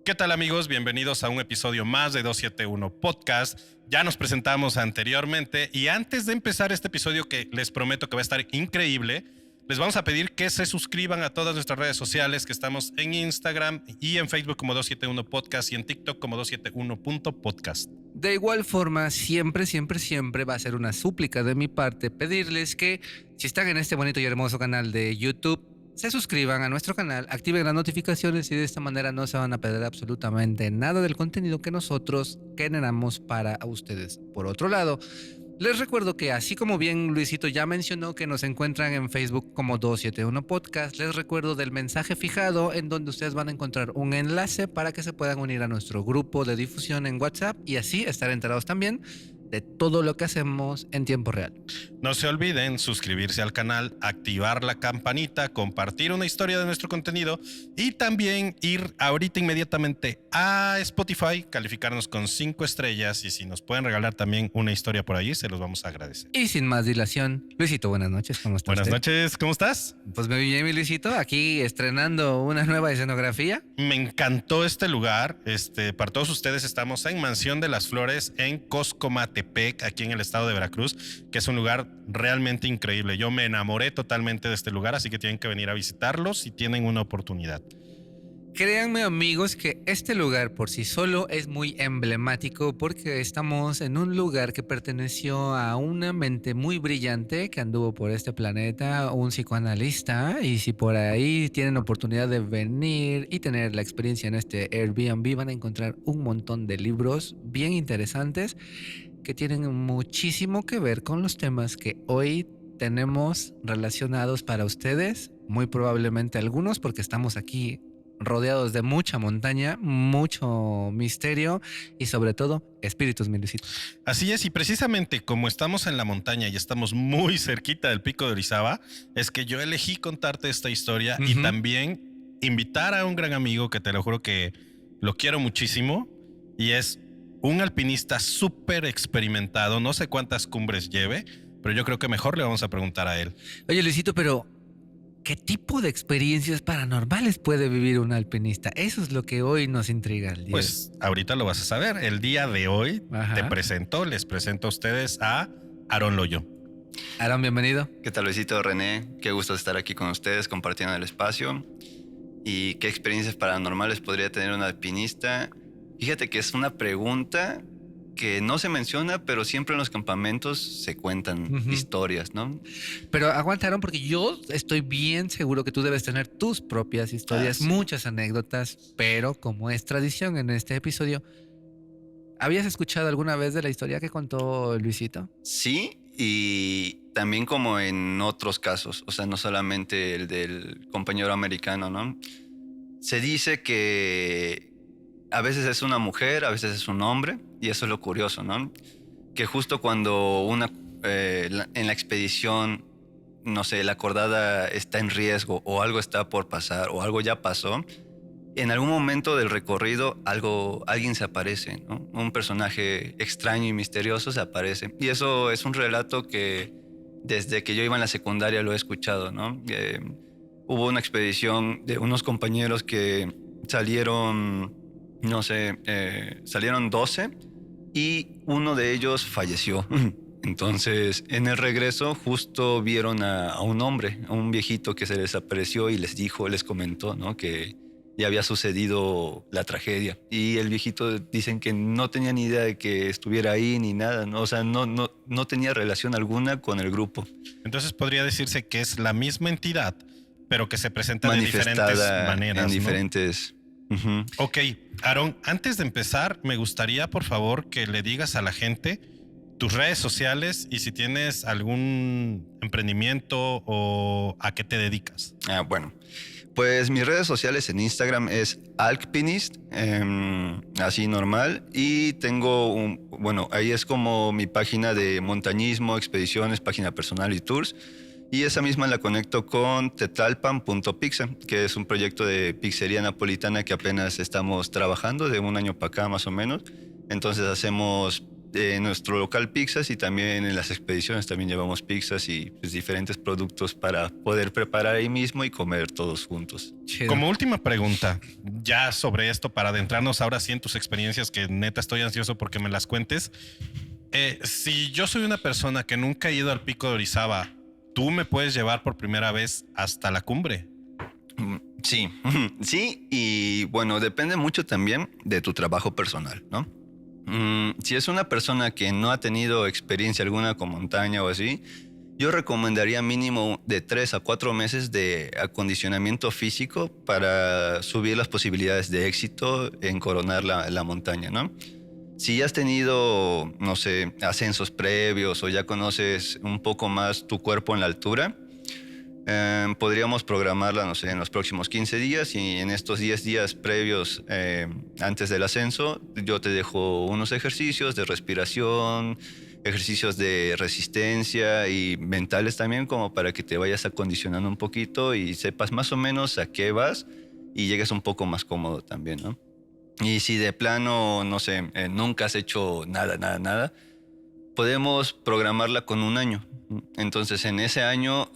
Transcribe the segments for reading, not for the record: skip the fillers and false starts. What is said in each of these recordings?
¿Qué tal, amigos? Bienvenidos a un episodio más de 271 Podcast. Ya nos presentamos anteriormente y antes de empezar este episodio, que les prometo que va a estar increíble, les vamos a pedir que se suscriban a todas nuestras redes sociales, que estamos en Instagram y en Facebook como 271 Podcast y en TikTok como 271.podcast. De igual forma, siempre va a ser una súplica de mi parte pedirles que, si están en este bonito y hermoso canal de YouTube, se suscriban a nuestro canal, activen las notificaciones y de esta manera no se van a perder absolutamente nada del contenido que nosotros generamos para ustedes. Por otro lado, les recuerdo que así como bien Luisito ya mencionó que nos encuentran en Facebook como 271 Podcast, les recuerdo del mensaje fijado en donde ustedes van a encontrar un enlace para que se puedan unir a nuestro grupo de difusión en WhatsApp y así estar enterados también de todo lo que hacemos en tiempo real. No se olviden suscribirse al canal, activar la campanita, compartir una historia de nuestro contenido y también ir ahorita inmediatamente a Spotify, calificarnos con 5 estrellas y si nos pueden regalar también una historia por ahí, se los vamos a agradecer. Y sin más dilación, Luisito, buenas noches, ¿cómo estás? Buenas noches, ¿cómo estás? Pues me vi bien, mi Luisito, aquí estrenando una nueva escenografía. Me encantó este lugar. Para todos ustedes estamos en Mansión de las Flores en Coscomatepec, aquí en el estado de Veracruz, que es un lugar realmente increíble. Yo me enamoré totalmente de este lugar, así que tienen que venir a visitarlos si tienen una oportunidad. Créanme, amigos, que este lugar por sí solo es muy emblemático porque estamos en un lugar que perteneció a una mente muy brillante que anduvo por este planeta, un psicoanalista, y si por ahí tienen oportunidad de venir y tener la experiencia en este Airbnb, van a encontrar un montón de libros bien interesantes que tienen muchísimo que ver con los temas que hoy tenemos relacionados para ustedes, muy probablemente algunos porque estamos aquí rodeados de mucha montaña, mucho misterio y sobre todo espíritus, mi Luisito. Así es, y precisamente como estamos en la montaña y estamos muy cerquita del Pico de Orizaba, es que yo elegí contarte esta historia y también invitar a un gran amigo que te lo juro que lo quiero muchísimo y es un alpinista súper experimentado, no sé cuántas cumbres lleve, pero yo creo que mejor le vamos a preguntar a él. Oye, Luisito, pero ¿qué tipo de experiencias paranormales puede vivir un alpinista? Eso es lo que hoy nos intriga. Pues ahorita lo vas a saber. El día de hoy les presento a ustedes a Aaron Loyo. Aaron, bienvenido. ¿Qué tal, Luisito? René, qué gusto estar aquí con ustedes compartiendo el espacio. ¿Y qué experiencias paranormales podría tener un alpinista? Fíjate que es una pregunta que no se menciona, pero siempre en los campamentos se cuentan historias, ¿no? Pero aguantaron porque yo estoy bien seguro que tú debes tener tus propias historias, muchas anécdotas, pero como es tradición en este episodio, ¿habías escuchado alguna vez de la historia que contó Luisito? Sí, y también como en otros casos, o sea, no solamente el del compañero americano, ¿no? Se dice que a veces es una mujer, a veces es un hombre, y eso es lo curioso, ¿no? Que justo cuando en la expedición, no sé, la cordada está en riesgo o algo está por pasar o algo ya pasó, en algún momento del recorrido alguien se aparece, ¿no? Un personaje extraño y misterioso se aparece. Y eso es un relato que desde que yo iba en la secundaria lo he escuchado, ¿no? Hubo una expedición de unos compañeros que salieron, no sé, salieron 12 y uno de ellos falleció. Entonces, en el regreso justo vieron a un hombre, a un viejito que se les apareció y les comentó, ¿no? Que ya había sucedido la tragedia. Y el viejito dicen que no tenía ni idea de que estuviera ahí ni nada, ¿no? O sea, no tenía relación alguna con el grupo. Entonces podría decirse que es la misma entidad, pero que se presenta de diferentes maneras, en ¿no? diferentes... Ok, Aaron, antes de empezar, me gustaría, por favor, que le digas a la gente tus redes sociales y si tienes algún emprendimiento o a qué te dedicas. Bueno, pues mis redes sociales en Instagram es alpinist, así normal, y tengo ahí es como mi página de montañismo, expediciones, página personal y tours. Y esa misma la conecto con Tetlalpan.pizza, que es un proyecto de pizzería napolitana que apenas estamos trabajando de un año para acá más o menos. Entonces hacemos nuestro local pizzas, y también en las expediciones también llevamos pizzas y pues, diferentes productos para poder preparar ahí mismo y comer todos juntos. Chido. Como última pregunta, ya sobre esto, para adentrarnos ahora sí en tus experiencias, que neta estoy ansioso porque me las cuentes. Si yo soy una persona que nunca ha ido al Pico de Orizaba, ¿tú me puedes llevar por primera vez hasta la cumbre? Sí, sí, y bueno, depende mucho también de tu trabajo personal, ¿no? Si es una persona que no ha tenido experiencia alguna con montaña o así, yo recomendaría mínimo de 3 a 4 meses de acondicionamiento físico para subir las posibilidades de éxito en coronar la montaña, ¿no? Si ya has tenido, no sé, ascensos previos o ya conoces un poco más tu cuerpo en la altura, podríamos programarla, no sé, en los próximos 15 días, y en estos 10 días previos antes del ascenso, yo te dejo unos ejercicios de respiración, ejercicios de resistencia y mentales también, como para que te vayas acondicionando un poquito y sepas más o menos a qué vas y llegues un poco más cómodo también, ¿no? Y si de plano, no sé, nunca has hecho nada, podemos programarla con un año. Entonces, en ese año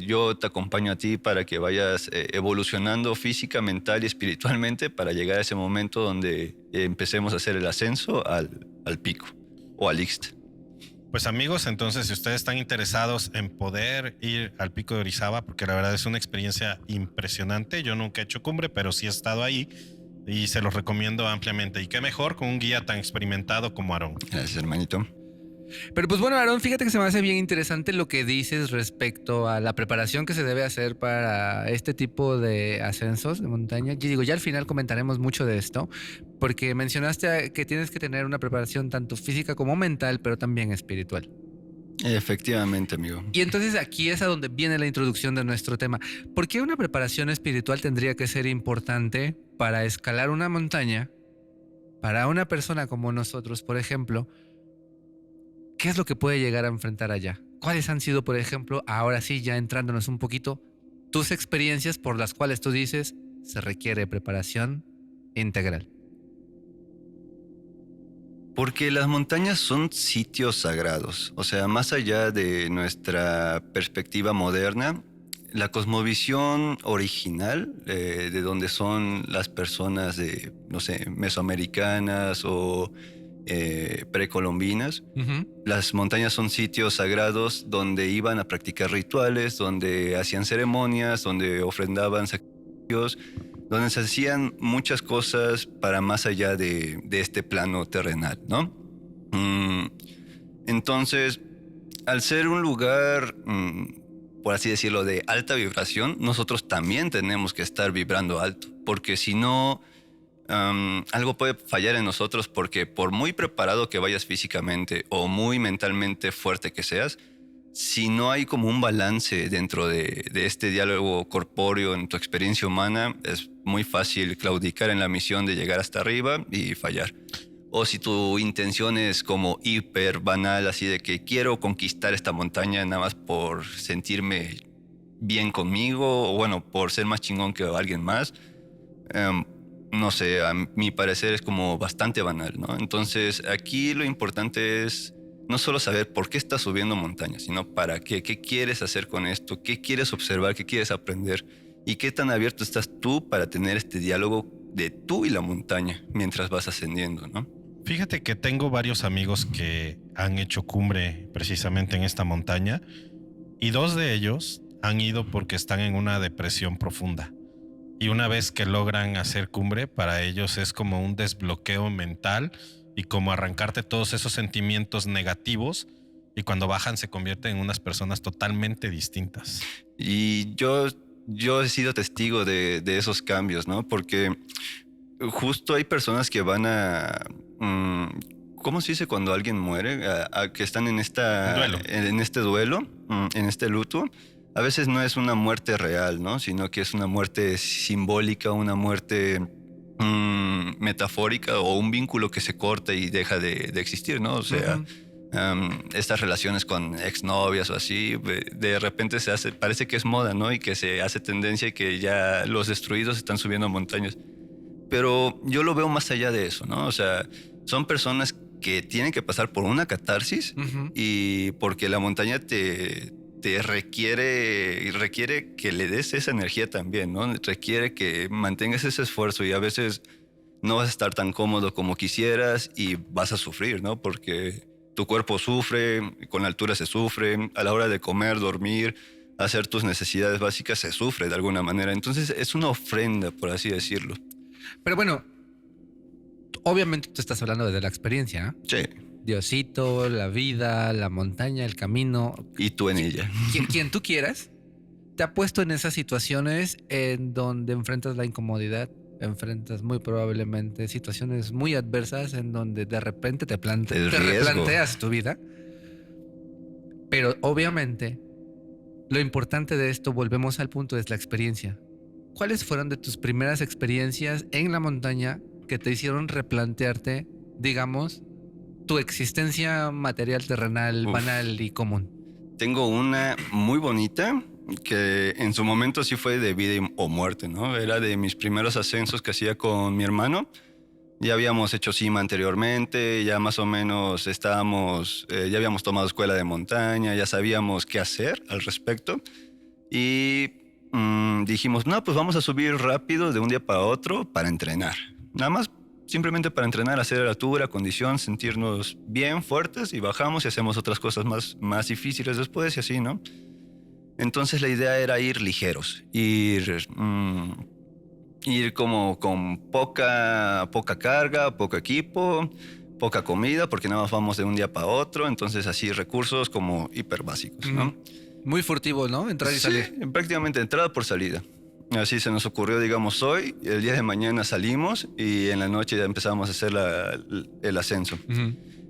yo te acompaño a ti para que vayas evolucionando física, mental y espiritualmente para llegar a ese momento donde empecemos a hacer el ascenso al pico o al Ixte. Pues amigos, entonces si ustedes están interesados en poder ir al Pico de Orizaba, porque la verdad es una experiencia impresionante, yo nunca he hecho cumbre, pero sí he estado ahí y se los recomiendo ampliamente. Y qué mejor con un guía tan experimentado como Aarón. Gracias, hermanito. Pero pues bueno, Aarón, fíjate que se me hace bien interesante lo que dices respecto a la preparación que se debe hacer para este tipo de ascensos de montaña. Y digo, ya al final comentaremos mucho de esto, porque mencionaste que tienes que tener una preparación tanto física como mental, pero también espiritual. Efectivamente, amigo. Y entonces aquí es a donde viene la introducción de nuestro tema. ¿Por qué una preparación espiritual tendría que ser importante para escalar una montaña? Para una persona como nosotros, por ejemplo, ¿qué es lo que puede llegar a enfrentar allá? ¿Cuáles han sido, por ejemplo, ahora sí, ya entrándonos un poquito, tus experiencias por las cuales tú dices se requiere preparación integral? Porque las montañas son sitios sagrados. O sea, más allá de nuestra perspectiva moderna, la cosmovisión original, de donde son las personas de, no sé, mesoamericanas o precolombinas, las montañas son sitios sagrados donde iban a practicar rituales, donde hacían ceremonias, donde ofrendaban sacrificios, donde se hacían muchas cosas para más allá de este plano terrenal, ¿no? Entonces, al ser un lugar, por así decirlo, de alta vibración, nosotros también tenemos que estar vibrando alto, porque si no, algo puede fallar en nosotros, porque por muy preparado que vayas físicamente o muy mentalmente fuerte que seas, si no hay como un balance dentro de este diálogo corpóreo en tu experiencia humana, es muy fácil claudicar en la misión de llegar hasta arriba y fallar. O si tu intención es como hiper banal, así de que quiero conquistar esta montaña nada más por sentirme bien conmigo, o bueno, por ser más chingón que alguien más, no sé, a mi parecer es como bastante banal, ¿no? Entonces aquí lo importante es no solo saber por qué estás subiendo montañas, sino para qué quieres hacer con esto, qué quieres observar, qué quieres aprender y qué tan abierto estás tú para tener este diálogo de tú y la montaña mientras vas ascendiendo, ¿no? Fíjate que tengo varios amigos que han hecho cumbre precisamente en esta montaña y 2 de ellos han ido porque están en una depresión profunda. Y una vez que logran hacer cumbre, para ellos es como un desbloqueo mental y como arrancarte todos esos sentimientos negativos, y cuando bajan se convierten en unas personas totalmente distintas. Y yo he sido testigo de esos cambios, ¿no? Porque justo hay personas que van a... ¿cómo se dice cuando alguien muere? Que están en Duelo. en este duelo, en este luto. A veces no es una muerte real, ¿no? Sino que es una muerte simbólica, una muerte metafórica, o un vínculo que se corta y deja de existir, ¿no? O sea, estas relaciones con exnovias o así, de repente parece que es moda, ¿no? Y que se hace tendencia y que ya los destruidos están subiendo montañas. Pero yo lo veo más allá de eso, ¿no? O sea, son personas que tienen que pasar por una catarsis y porque la montaña te requiere que le des esa energía también, ¿no? Requiere que mantengas ese esfuerzo y a veces no vas a estar tan cómodo como quisieras y vas a sufrir, ¿no? Porque tu cuerpo sufre, con la altura se sufre, a la hora de comer, dormir, hacer tus necesidades básicas se sufre de alguna manera. Entonces es una ofrenda, por así decirlo. Pero bueno, obviamente tú estás hablando de la experiencia, ¿eh? Sí. Diosito, la vida, la montaña, el camino. Y tú en ella. Quien tú quieras, te ha puesto en esas situaciones en donde enfrentas la incomodidad, enfrentas muy probablemente situaciones muy adversas en donde de repente te replanteas tu vida. Pero obviamente, lo importante de esto, volvemos al punto, es la experiencia. ¿Cuáles fueron de tus primeras experiencias en la montaña que te hicieron replantearte, digamos, tu existencia material, terrenal, banal y común? Tengo una muy bonita que en su momento sí fue de vida o muerte, ¿no? Era de mis primeros ascensos que hacía con mi hermano. Ya habíamos hecho cima anteriormente, ya más o menos estábamos, ya habíamos tomado escuela de montaña, ya sabíamos qué hacer al respecto. Y dijimos, no, pues vamos a subir rápido de un día para otro para entrenar. Nada más simplemente para entrenar, hacer altura, condición, sentirnos bien, fuertes, y bajamos y hacemos otras cosas más difíciles después y así, ¿no? Entonces la idea era ir ligeros, ir como con poca carga, poco equipo, poca comida, porque nada más vamos de un día para otro, entonces así recursos como hiper básicos, ¿no? Muy furtivo, ¿no? Entrar y salir. Sí, prácticamente entrada por salida. Así se nos ocurrió, digamos, hoy. El día de mañana salimos y en la noche ya empezamos a hacer el ascenso.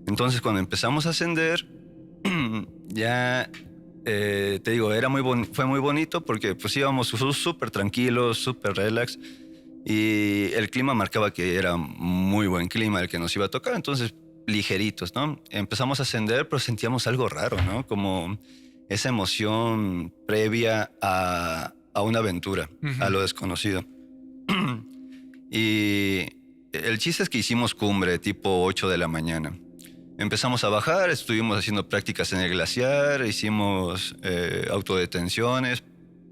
Entonces, cuando empezamos a ascender, ya, te digo, fue muy bonito porque pues íbamos súper tranquilos, súper relax. Y el clima marcaba que era muy buen clima el que nos iba a tocar. Entonces, ligeritos, ¿no? Empezamos a ascender, pero sentíamos algo raro, ¿no? Como esa emoción previa a una aventura, a lo desconocido. Y el chiste es que hicimos cumbre tipo 8 de la mañana. Empezamos a bajar, estuvimos haciendo prácticas en el glaciar, hicimos autodetenciones,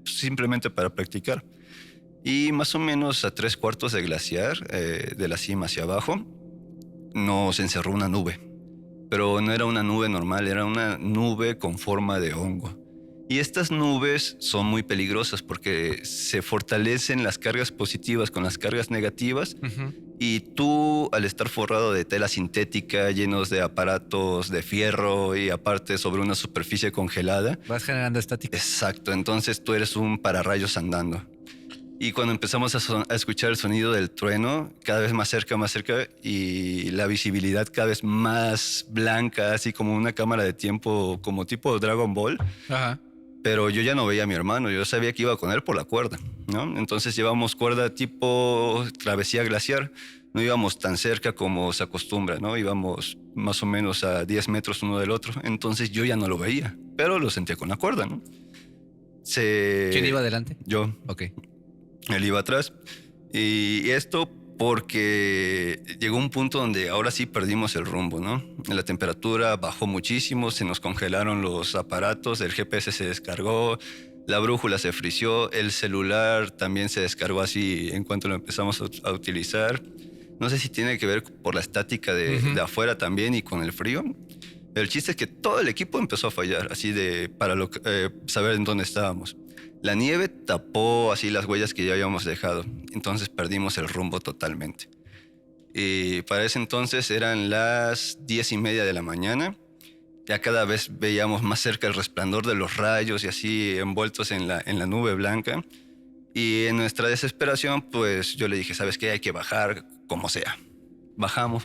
simplemente para practicar. Y más o menos a 3/4 de glaciar, de la cima hacia abajo, nos encerró una nube. Pero no era una nube normal, era una nube con forma de hongo. Y estas nubes son muy peligrosas porque se fortalecen las cargas positivas con las cargas negativas. Y tú, al estar forrado de tela sintética, llenos de aparatos de fierro y aparte sobre una superficie congelada, vas generando estática. Exacto, entonces tú eres un pararrayos andando. Y cuando empezamos a escuchar el sonido del trueno, cada vez más cerca, y la visibilidad cada vez más blanca, así como una cámara de tiempo, como tipo Dragon Ball. Ajá. Pero yo ya no veía a mi hermano, yo sabía que iba con él por la cuerda, ¿no? Entonces llevamos cuerda tipo travesía glaciar, no íbamos tan cerca como se acostumbra, ¿no? Íbamos más o menos a 10 metros uno del otro, entonces yo ya no lo veía, pero lo sentía con la cuerda, ¿no? ¿Quién iba adelante? Yo. Ok. Él iba atrás. Y esto porque llegó un punto donde ahora sí perdimos el rumbo, ¿no? La temperatura bajó muchísimo, se nos congelaron los aparatos, el GPS se descargó, la brújula se frició, el celular también se descargó así en cuanto lo empezamos a utilizar. No sé si tiene que ver por la estática de afuera también y con el frío. El chiste es que todo el equipo empezó a fallar, así para saber en dónde estábamos. La nieve tapó así las huellas que ya habíamos dejado, entonces perdimos el rumbo totalmente. Y para ese entonces eran las 10:30 de la mañana. Ya cada vez veíamos más cerca el resplandor de los rayos y así envueltos en la nube blanca. Y en nuestra desesperación, pues yo le dije, ¿sabes qué? Hay que bajar como sea. Bajamos.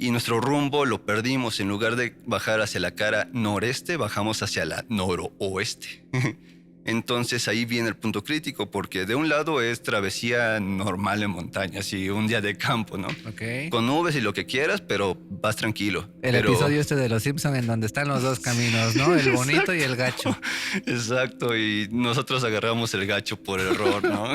Y nuestro rumbo lo perdimos. En lugar de bajar hacia la cara noreste, bajamos hacia la noroeste. Entonces ahí viene el punto crítico, porque de un lado es travesía normal en montaña, así un día de campo, ¿no? Ok. Con nubes y lo que quieras, pero vas tranquilo. Episodio de Los Simpson en donde están los dos caminos, ¿no? El bonito y el gacho. Exacto, y nosotros agarramos el gacho por error, ¿no?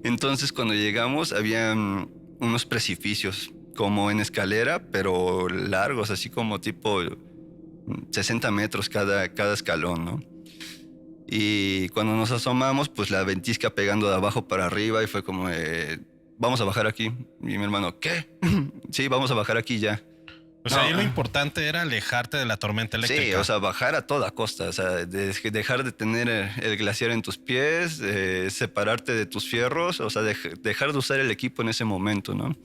Entonces cuando llegamos habían unos precipicios como en escalera, pero largos, así como tipo 60 metros cada escalón, ¿no? Y cuando nos asomamos, pues la ventisca pegando de abajo para arriba y fue como, vamos a bajar aquí. Y mi hermano, ¿qué? Sí, vamos a bajar aquí ya. O sea, ahí lo importante era alejarte de la tormenta eléctrica. Sí, o sea, bajar a toda costa, o sea, dejar de tener el glaciar en tus pies, separarte de tus fierros, o sea, dejar de usar el equipo en ese momento, ¿no?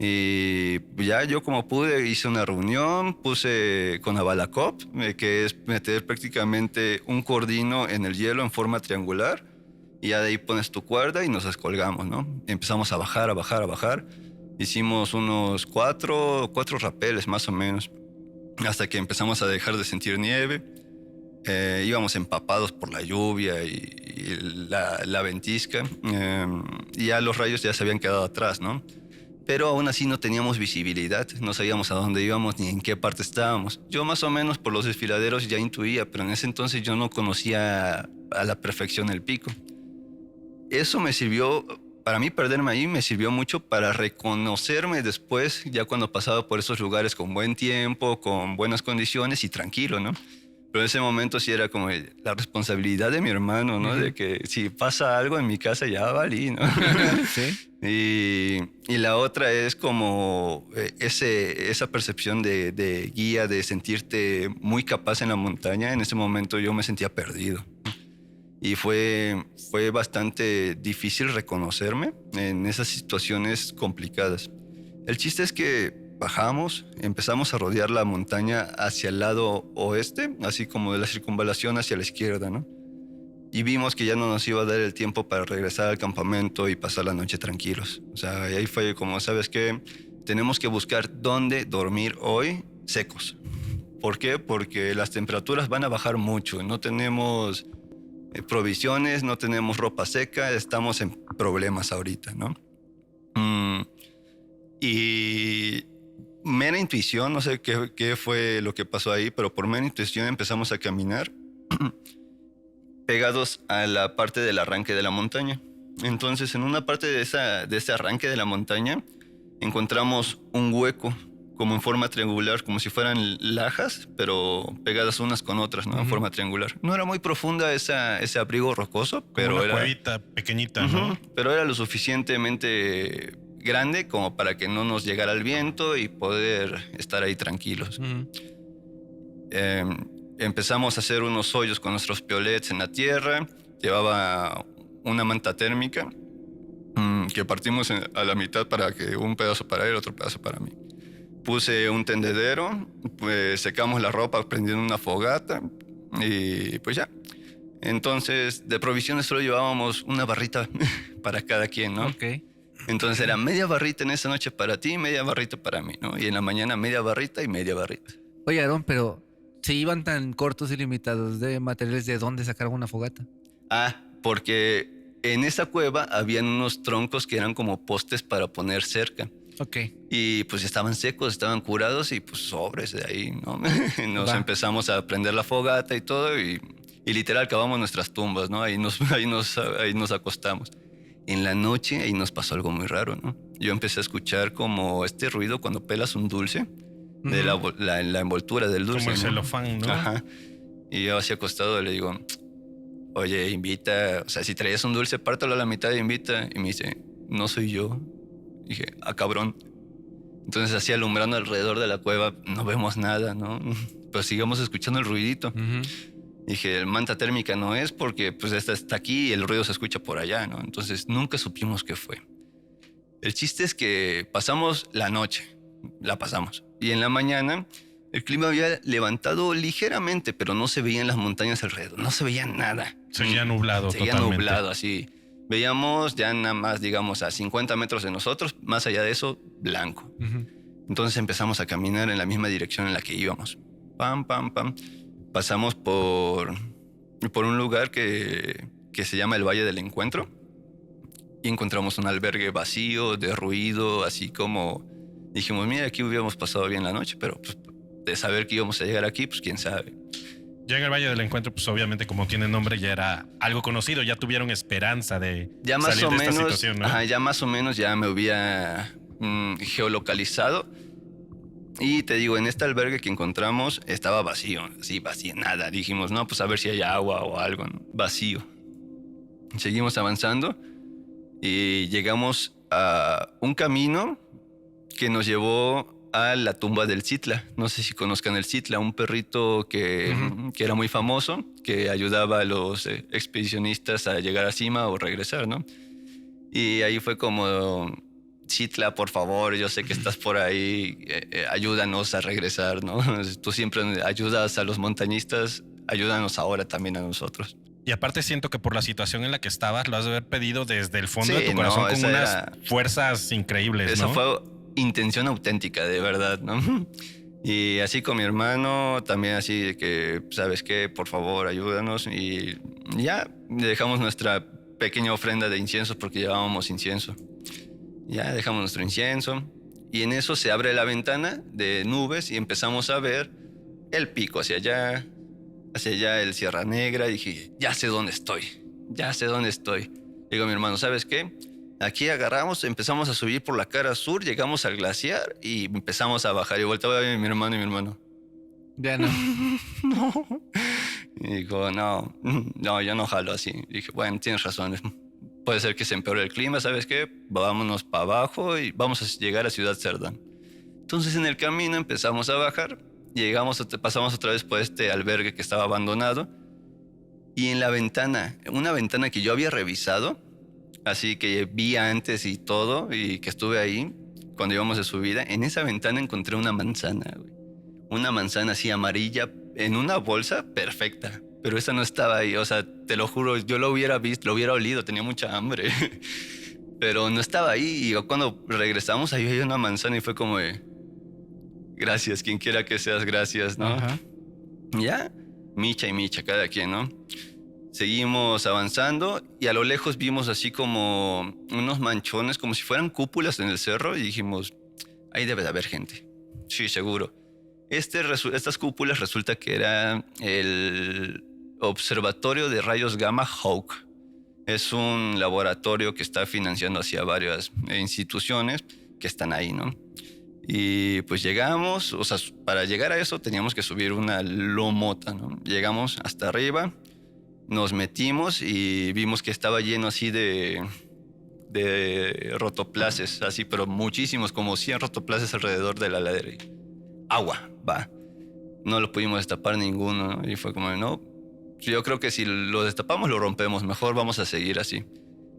Y ya yo como pude hice una reunión, puse con Abalacop, que es meter prácticamente un cordino en el hielo en forma triangular, y ya de ahí pones tu cuerda y nos descolgamos, ¿no? Y empezamos a bajar, a bajar, a bajar. Hicimos unos cuatro rapeles más o menos, hasta que empezamos a dejar de sentir nieve. Íbamos empapados por la lluvia y la ventisca, y ya los rayos ya se habían quedado atrás, ¿no? Pero aún así no teníamos visibilidad, no sabíamos a dónde íbamos ni en qué parte estábamos. Yo más o menos por los desfiladeros ya intuía, pero en ese entonces yo no conocía a la perfección el pico. Eso me sirvió, para mí perderme ahí me sirvió mucho para reconocerme después, ya cuando pasaba por esos lugares con buen tiempo, con buenas condiciones y tranquilo, ¿no? Pero en ese momento sí era como la responsabilidad de mi hermano, ¿no? De que si pasa algo en mi casa ya valí, ¿no? Sí. Y la otra es como esa percepción de guía, de sentirte muy capaz en la montaña. En ese momento yo me sentía perdido. Y fue bastante difícil reconocerme en esas situaciones complicadas. El chiste es que bajamos, empezamos a rodear la montaña hacia el lado oeste, así como de la circunvalación hacia la izquierda, ¿no? Y vimos que ya no nos iba a dar el tiempo para regresar al campamento y pasar la noche tranquilos. O sea, ahí fue como, ¿sabes qué? Tenemos que buscar dónde dormir hoy secos. ¿Por qué? Porque las temperaturas van a bajar mucho. No tenemos provisiones, no tenemos ropa seca, estamos en problemas ahorita, ¿no? Y mera intuición, no sé qué fue lo que pasó ahí, pero por mera intuición empezamos a caminar pegados a la parte del arranque de la montaña. Entonces, en una parte de ese arranque de la montaña, encontramos un hueco, como en forma triangular, como si fueran lajas, pero pegadas unas con otras, ¿no? En forma triangular. No era muy profunda ese abrigo rocoso, pero una era... cuevita pequeñita, ¿no? Pero era lo suficientemente grande como para que no nos llegara el viento y poder estar ahí tranquilos. Empezamos a hacer unos hoyos con nuestros piolets en la tierra. Llevaba una manta térmica que partimos a la mitad para que un pedazo para él, otro pedazo para mí. Puse un tendedero, pues secamos la ropa prendiendo una fogata y pues ya. Entonces, de provisiones solo llevábamos una barrita para cada quien, ¿no? Ok. Entonces era media barrita en esa noche para ti, media barrita para mí, ¿no? Y en la mañana media barrita y media barrita. Oye, Aarón, pero si iban tan cortos y limitados de materiales, ¿de dónde sacaron una fogata? Porque en esa cueva habían unos troncos que eran como postes para poner cerca. Ok. Y pues estaban secos, estaban curados y pues sobres de ahí, ¿no? Nos empezamos a prender la fogata y todo y literal cavamos nuestras tumbas, ¿no? Ahí nos acostamos. En la noche ahí nos pasó algo muy raro, ¿no? Yo empecé a escuchar como este ruido cuando pelas un dulce, de la envoltura del dulce. Como el ¿no? celofán, ¿no? Ajá. Y yo así acostado le digo, oye, invita, o sea, si traías un dulce, pártelo a la mitad y invita. Y me dice, no soy yo. Dije, cabrón. Entonces así alumbrando alrededor de la cueva, no vemos nada, ¿no? Pero sigamos escuchando el ruidito. Dije, el manta térmica no es porque pues esta está aquí y el ruido se escucha por allá, ¿no? Entonces nunca supimos qué fue. El chiste es que pasamos la noche, la pasamos. Y en la mañana el clima había levantado ligeramente, pero no se veían las montañas alrededor, no se veía nada. Seguía nublado Seguía totalmente. nublado, así. Veíamos ya nada más, digamos, a 50 metros de nosotros, más allá de eso, blanco. Entonces empezamos a caminar en la misma dirección en la que íbamos. Pam, pam, pam. Pasamos por un lugar que se llama el Valle del Encuentro y encontramos un albergue vacío, derruido, así como dijimos, mira, aquí hubiéramos pasado bien la noche, pero pues, de saber que íbamos a llegar aquí, pues quién sabe. Ya en el Valle del Encuentro, pues obviamente como tiene nombre ya era algo conocido, ya tuvieron esperanza de ya más salir o de menos, esta situación, ¿no? Ya más o menos ya me había geolocalizado. Y te digo, en este albergue que encontramos estaba vacío, así vacío, nada. Dijimos, no, pues a ver si hay agua o algo, ¿no? Vacío. Seguimos avanzando y llegamos a un camino que nos llevó a la tumba del Citla. No sé si conozcan el Citla, un perrito que era muy famoso, que ayudaba a los expedicionistas a llegar a cima o regresar, ¿no? Y ahí fue como, Citla, por favor, yo sé que estás por ahí, ayúdanos a regresar, ¿no? Tú siempre ayudas a los montañistas, ayúdanos ahora también a nosotros. Y aparte siento que por la situación en la que estabas, lo has de haber pedido desde el fondo Sí, de tu corazón con unas era, fuerzas increíbles, esa ¿no? fue intención auténtica, de verdad, ¿no? Y así con mi hermano, también así de que, ¿sabes qué? Por favor, ayúdanos. Y ya dejamos nuestra pequeña ofrenda de incienso porque llevábamos incienso. Ya dejamos nuestro incienso y en eso se abre la ventana de nubes y empezamos a ver el pico hacia allá el Sierra Negra. Y dije, ya sé dónde estoy. Digo a mi hermano, ¿sabes qué? Aquí agarramos, empezamos a subir por la cara sur, llegamos al glaciar y empezamos a bajar. Y volteaba a ver a mi hermano. Ya no. No. Y dijo, no, yo no jalo así. Y dije, bueno, tienes razón. Puede ser que se empeore el clima, ¿sabes qué? Vámonos para abajo y vamos a llegar a Ciudad Cerdán. Entonces en el camino empezamos a bajar, pasamos otra vez por este albergue que estaba abandonado y en la ventana, una ventana que yo había revisado, así que vi antes y todo y que estuve ahí cuando íbamos de subida, en esa ventana encontré una manzana, güey. Una manzana así amarilla en una bolsa perfecta. Pero esa no estaba ahí, o sea, te lo juro, yo lo hubiera visto, lo hubiera olido, tenía mucha hambre. Pero no estaba ahí y cuando regresamos ahí había una manzana y fue como de, gracias, quien quiera que seas, gracias, ¿no? Ajá. Ya, micha y micha, cada quien, ¿no? Seguimos avanzando y a lo lejos vimos así como unos manchones, como si fueran cúpulas en el cerro y dijimos, ahí debe de haber gente. Sí, seguro. Estas cúpulas resulta que era el Observatorio de Rayos Gamma Hawke. Es un laboratorio que está financiando hacia varias instituciones que están ahí, ¿no? Y pues llegamos, o sea, para llegar a eso teníamos que subir una lomota, ¿no? Llegamos hasta arriba, nos metimos y vimos que estaba lleno así de rotoplaces, así, pero muchísimos, como 100 rotoplaces alrededor de la ladera. Agua, va. No lo pudimos destapar ninguno, ¿no? Y fue como, no, yo creo que si lo destapamos lo rompemos, mejor vamos a seguir así.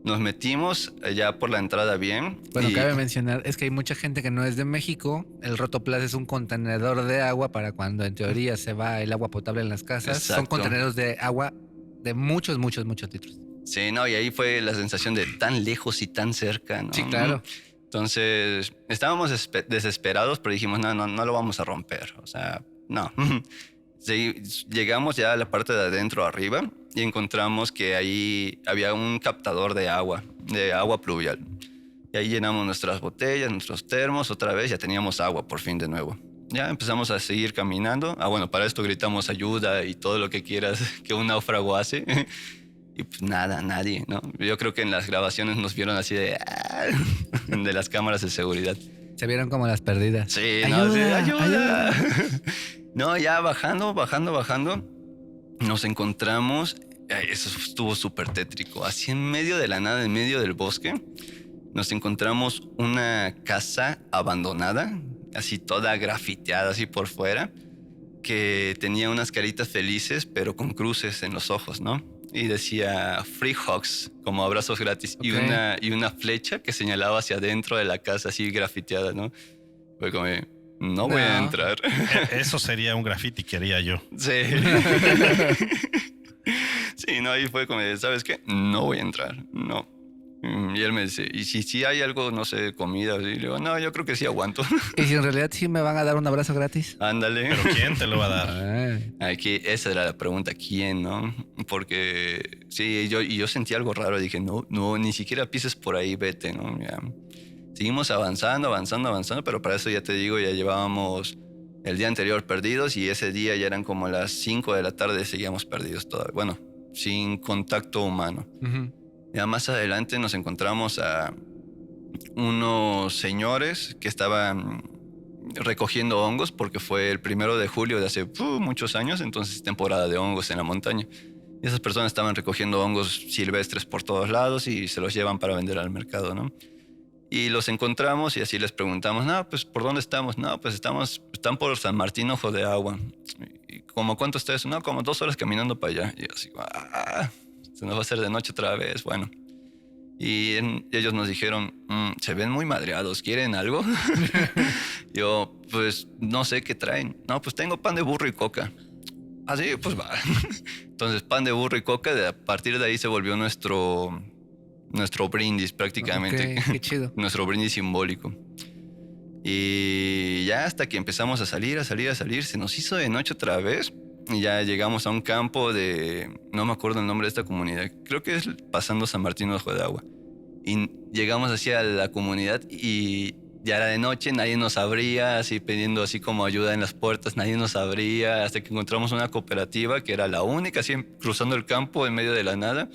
Nos metimos ya por la entrada bien. Bueno, cabe mencionar, es que hay mucha gente que no es de México. El Rotoplas es un contenedor de agua para cuando en teoría se va el agua potable en las casas. Exacto. Son contenedores de agua de muchos litros. Sí, no, y ahí fue la sensación de tan llegos y tan cerca, ¿no? Sí, claro. Entonces, estábamos desesperados, pero dijimos, no lo vamos a romper. O sea, no. Sí, llegamos ya a la parte de adentro arriba y encontramos que ahí había un captador de agua pluvial. Y ahí llenamos nuestras botellas, nuestros termos, otra vez ya teníamos agua por fin de nuevo. Ya empezamos a seguir caminando. Bueno, para esto gritamos ayuda y todo lo que quieras que un náufrago hace. Y pues nada, nadie, ¿no? Yo creo que en las grabaciones nos vieron así de las cámaras de seguridad. Se vieron como las perdidas. Sí, ayuda, no, ayuda. No, ya bajando, nos encontramos, eso estuvo súper tétrico, así en medio de la nada, en medio del bosque, nos encontramos una casa abandonada, así toda grafiteada, así por fuera, que tenía unas caritas felices, pero con cruces en los ojos, ¿no? Y decía free hugs, como abrazos gratis, Okay. y una flecha que señalaba hacia adentro de la casa, así grafiteada, ¿no? Fue como, no voy a entrar. Eso sería un graffiti que haría yo. Sí. Sí, no, ahí fue como, ¿sabes qué? No voy a entrar, no. Y él me dice, ¿y si hay algo, no sé, comida? Y le digo, no, yo creo que sí aguanto. ¿Y si en realidad sí me van a dar un abrazo gratis? Ándale. ¿Pero quién te lo va a dar? Ay. Aquí, esa era la pregunta, ¿quién, no? Porque sí, yo sentí algo raro. Dije, no, ni siquiera pises por ahí, vete, ¿no? Ya. Seguimos avanzando, pero para eso ya te digo, ya llevábamos el día anterior perdidos y ese día ya eran como las 5 de la tarde, seguíamos perdidos todavía. Bueno, sin contacto humano. Uh-huh. Ya más adelante nos encontramos a unos señores que estaban recogiendo hongos porque fue el 1 de julio de hace muchos años, entonces es temporada de hongos en la montaña. Y esas personas estaban recogiendo hongos silvestres por todos lados y se los llevan para vender al mercado, ¿no? Y los encontramos y así les preguntamos, no, pues, ¿por dónde estamos? No, pues están por San Martín, Ojo de Agua. ¿Y como cuánto está eso? No, como 2 horas caminando para allá. Y yo así, se nos va a hacer de noche otra vez, bueno. Y ellos nos dijeron, se ven muy madreados, ¿quieren algo? Yo, pues, no sé qué traen. No, pues tengo pan de burro y coca. Ah, sí, pues va. Entonces, pan de burro y coca, a partir de ahí se volvió nuestro brindis prácticamente. Ok, qué chido. Nuestro brindis simbólico. Y ya hasta que empezamos a salir, se nos hizo de noche otra vez. Y ya llegamos a un campo no me acuerdo el nombre de esta comunidad, creo que es pasando San Martín Ojo de Agua. Y llegamos hacia la comunidad y ya era de noche, nadie nos abría, así pidiendo así como ayuda en las puertas, nadie nos abría, hasta que encontramos una cooperativa que era la única, así cruzando el campo en medio de la nada.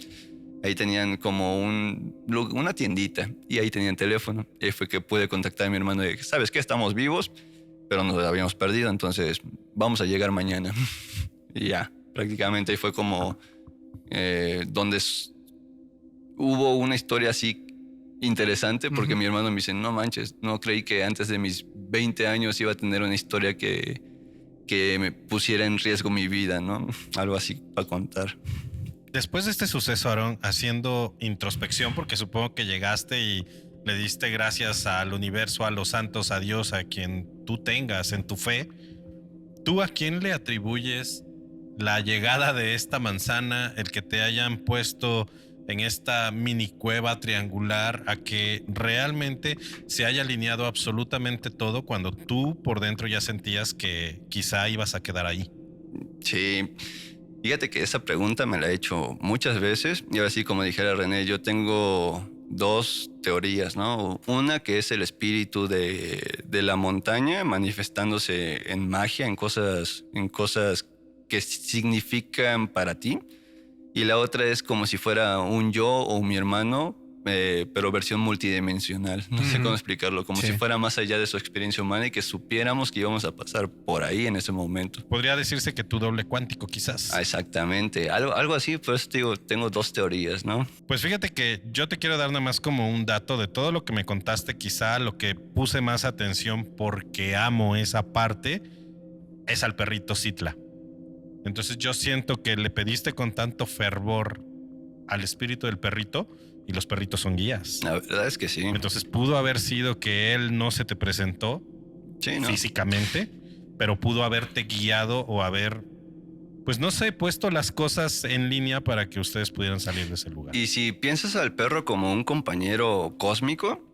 Ahí tenían como una tiendita y ahí tenían teléfono. Y ahí fue que pude contactar a mi hermano y dije, ¿sabes qué? Estamos vivos, pero nos habíamos perdido, entonces vamos a llegar mañana. Y ya, prácticamente ahí fue como donde hubo una historia así interesante, porque mi hermano me dice, no manches, no creí que antes de mis 20 años iba a tener una historia que me pusiera en riesgo mi vida, ¿no? Algo así para contar. Después de este suceso, Aaron, haciendo introspección, porque supongo que llegaste y le diste gracias al universo, a los santos, a Dios, a quien tú tengas en tu fe, ¿tú a quién le atribuyes la llegada de esta manzana, el que te hayan puesto en esta mini cueva triangular, a que realmente se haya alineado absolutamente todo cuando tú por dentro ya sentías que quizá ibas a quedar ahí? Sí, fíjate que esa pregunta me la he hecho muchas veces y ahora sí, como dijera René, yo tengo 2 teorías, ¿no? Una que es el espíritu de la montaña manifestándose en magia, en cosas que significan para ti. Y la otra es como si fuera un yo o mi hermano, pero versión multidimensional. No sé cómo explicarlo. Como si fuera más allá de su experiencia humana y que supiéramos que íbamos a pasar por ahí en ese momento. Podría decirse que tu doble cuántico, quizás. Exactamente. Algo así. Por eso te digo, tengo 2 teorías, ¿no? Pues fíjate que yo te quiero dar nada más como un dato de todo lo que me contaste. Quizá lo que puse más atención porque amo esa parte es al perrito Citla. Entonces yo siento que le pediste con tanto fervor al espíritu del perrito, y los perritos son guías. La verdad es que sí. Entonces pudo haber sido que él no se te presentó físicamente, pero pudo haberte guiado o haber, pues no sé, puesto las cosas en línea para que ustedes pudieran salir de ese lugar. Y si piensas al perro como un compañero cósmico,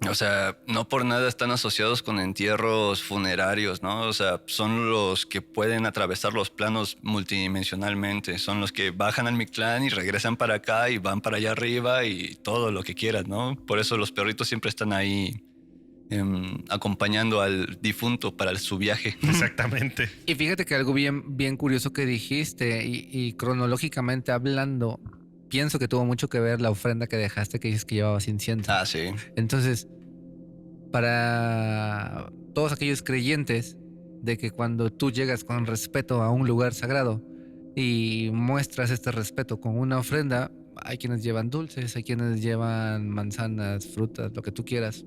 o sea, no por nada están asociados con entierros funerarios, ¿no? O sea, son los que pueden atravesar los planos multidimensionalmente. Son los que bajan al Mictlán y regresan para acá y van para allá arriba y todo lo que quieras, ¿no? Por eso los perritos siempre están ahí acompañando al difunto para su viaje. Exactamente. Y fíjate que algo bien curioso que dijiste y cronológicamente hablando, pienso que tuvo mucho que ver la ofrenda que dejaste, que dices que llevabas incienso. Ah, sí. Entonces, para todos aquellos creyentes de que cuando tú llegas con respeto a un lugar sagrado y muestras este respeto con una ofrenda, hay quienes llevan dulces, hay quienes llevan manzanas, frutas, lo que tú quieras.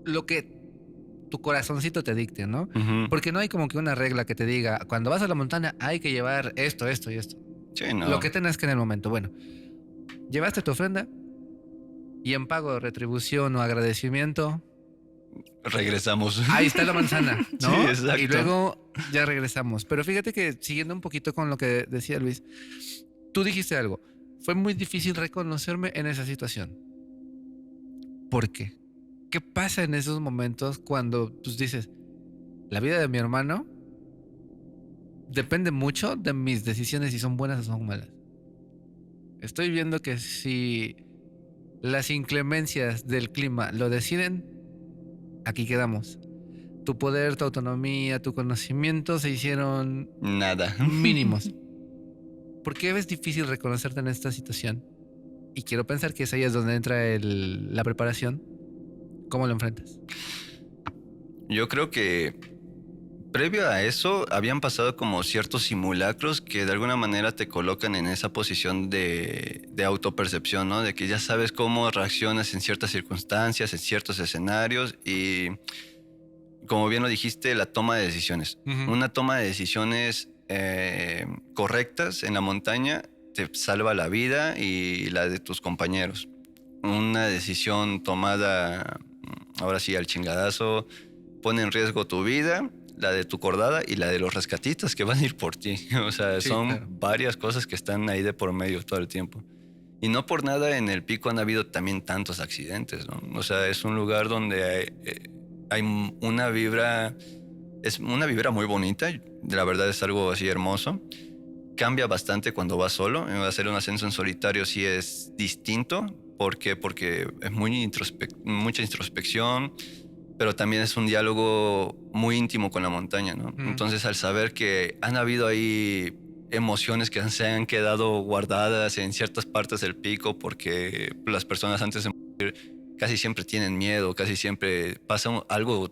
Lo que tu corazoncito te dicte, ¿no? Porque no hay como que una regla que te diga, cuando vas a la montaña hay que llevar esto, esto y esto. Sí, no. Lo que tengas que en el momento. Bueno, llevaste tu ofrenda y en pago de retribución o agradecimiento regresamos. Ahí está la manzana, ¿no? Sí, exacto. Y luego ya regresamos. Pero fíjate que siguiendo un poquito con lo que decía Luis, tú dijiste algo. Fue muy difícil reconocerme en esa situación. ¿Por qué? ¿Qué pasa en esos momentos cuando tú dices, la vida de mi hermano depende mucho de mis decisiones si son buenas o son malas? Estoy viendo que si las inclemencias del clima lo deciden, aquí quedamos. Tu poder, tu autonomía, tu conocimiento se hicieron nada mínimos. ¿Por qué es difícil reconocerte en esta situación? Y quiero pensar que es ahí es donde entra la preparación. ¿Cómo lo enfrentas? Yo creo que previo a eso habían pasado como ciertos simulacros que de alguna manera te colocan en esa posición de autopercepción, ¿no? De que ya sabes cómo reaccionas en ciertas circunstancias, en ciertos escenarios y, como bien lo dijiste, la toma de decisiones. Una toma de decisiones correctas en la montaña te salva la vida y la de tus compañeros. Una decisión tomada, ahora sí, al chingadazo, pone en riesgo tu vida, la de tu cordada y la de los rescatistas que van a ir por ti. O sea, Sí, son claro. varias cosas que están ahí de por medio todo el tiempo. Y no por nada en el pico han habido también tantos accidentes, ¿no? O sea, es un lugar donde hay una vibra, es una vibra muy bonita. La verdad es algo así hermoso. Cambia bastante cuando vas solo. Hacer un ascenso en solitario sí es distinto. ¿Por qué? Porque es mucha introspección, pero también es un diálogo muy íntimo con la montaña, ¿no? Entonces, al saber que han habido ahí emociones que se han quedado guardadas en ciertas partes del pico porque las personas antes de morir casi siempre tienen miedo, casi siempre pasa algo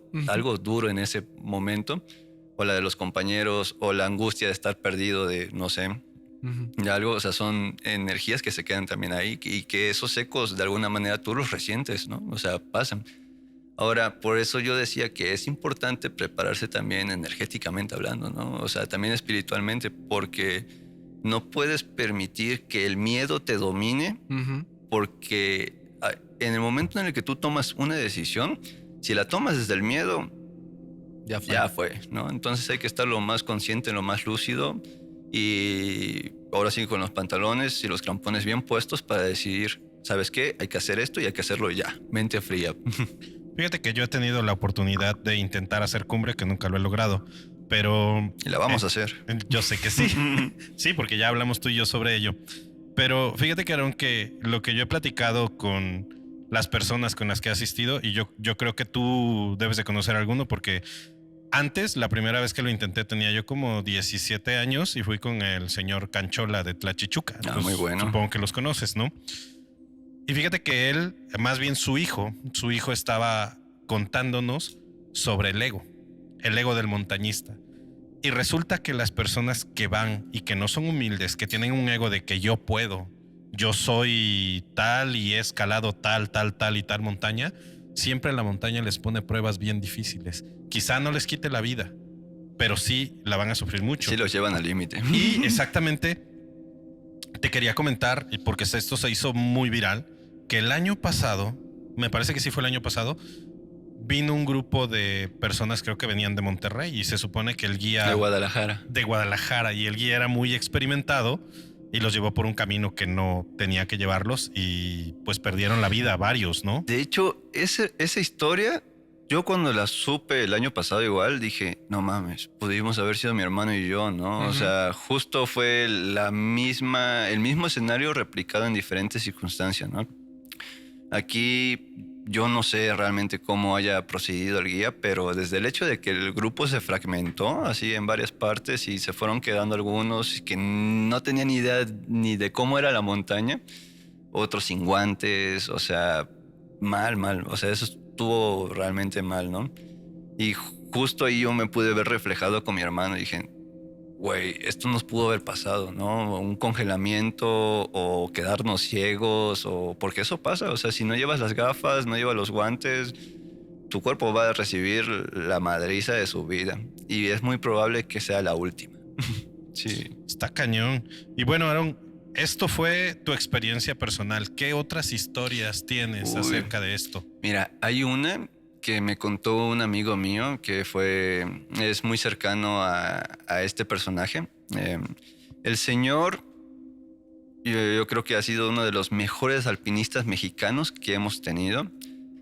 duro en ese momento, o la de los compañeros, o la angustia de estar perdido de, no sé, de algo, o sea, son energías que se quedan también ahí y que esos ecos de alguna manera tú los resientes, ¿no? O sea, pasan. Ahora, por eso yo decía que es importante prepararse también energéticamente hablando, ¿no? O sea, también espiritualmente, porque no puedes permitir que el miedo te domine, porque en el momento en el que tú tomas una decisión, si la tomas desde el miedo, ya fue, ¿no? Entonces hay que estar lo más consciente, lo más lúcido y ahora sí con los pantalones y los crampones bien puestos para decidir, ¿sabes qué? Hay que hacer esto y hay que hacerlo ya, mente fría. Fíjate que yo he tenido la oportunidad de intentar hacer cumbre, que nunca lo he logrado, pero... Y la vamos a hacer. Yo sé que sí. Sí, porque ya hablamos tú y yo sobre ello. Pero fíjate, Aaron, que lo que yo he platicado con las personas con las que he asistido, y yo creo que tú debes de conocer alguno, porque antes, la primera vez que lo intenté, tenía yo como 17 años y fui con el señor Canchola de Tlachichuca. Muy bueno. Supongo que los conoces, ¿no? Y fíjate que él, más bien su hijo estaba contándonos sobre el ego del montañista. Y resulta que las personas que van y que no son humildes, que tienen un ego de que yo puedo, yo soy tal y he escalado tal y tal montaña, siempre la montaña les pone pruebas bien difíciles. Quizá no les quite la vida, pero sí la van a sufrir mucho. Sí los llevan al límite. Y exactamente te quería comentar, porque esto se hizo muy viral, que el año pasado, me parece que sí fue el año pasado, vino un grupo de personas, creo que venían de Monterrey, y se supone que el guía... De Guadalajara. De Guadalajara, y el guía era muy experimentado y los llevó por un camino que no tenía que llevarlos y pues perdieron la vida varios, ¿no? De hecho, esa historia, yo cuando la supe el año pasado igual, dije, no mames, pudimos haber sido mi hermano y yo, ¿no? O sea, justo fue el mismo escenario replicado en diferentes circunstancias, ¿no? Aquí yo no sé realmente cómo haya procedido el guía, pero desde el hecho de que el grupo se fragmentó así en varias partes y se fueron quedando algunos que no tenían ni idea ni de cómo era la montaña, otros sin guantes, o sea, mal, o sea, eso estuvo realmente mal, ¿no? Y justo ahí yo me pude ver reflejado con mi hermano y dije, güey, esto nos pudo haber pasado, ¿no? Un congelamiento o quedarnos ciegos, o porque eso pasa. O sea, si no llevas las gafas, no llevas los guantes, tu cuerpo va a recibir la madriza de su vida. Y es muy probable que sea la última. Sí. Está cañón. Y bueno, Aaron, esto fue tu experiencia personal. ¿Qué otras historias tienes acerca de esto? Mira, hay una que me contó un amigo mío que es muy cercano a este personaje. El señor, yo creo que ha sido uno de los mejores alpinistas mexicanos que hemos tenido.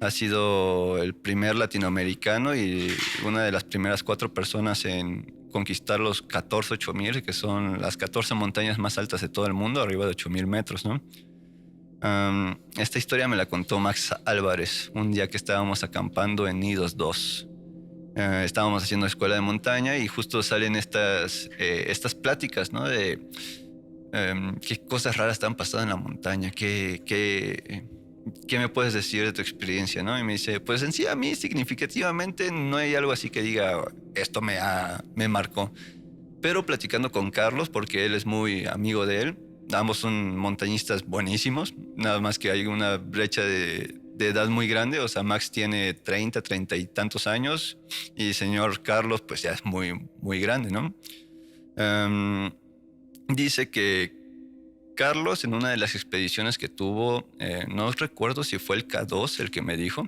Ha sido el primer latinoamericano y una de las primeras 4 personas en conquistar los 14 8000, que son las 14 montañas más altas de todo el mundo, arriba de 8000 metros, ¿no? Esta historia me la contó Max Álvarez un día que estábamos acampando en Nidos 2. Estábamos haciendo escuela de montaña y justo salen estas pláticas, ¿no? De qué cosas raras te han pasado en la montaña, qué ¿qué me puedes decir de tu experiencia, no? Y me dice, pues en sí a mí significativamente no hay algo así que diga, esto me marcó. Pero platicando con Carlos, porque él es muy amigo de él, ambos son montañistas buenísimos, nada más que hay una brecha de edad muy grande, o sea, Max tiene 30 y tantos años y señor Carlos pues ya es muy, muy grande, ¿no? Dice que Carlos en una de las expediciones que tuvo, no recuerdo si fue el K2 el que me dijo,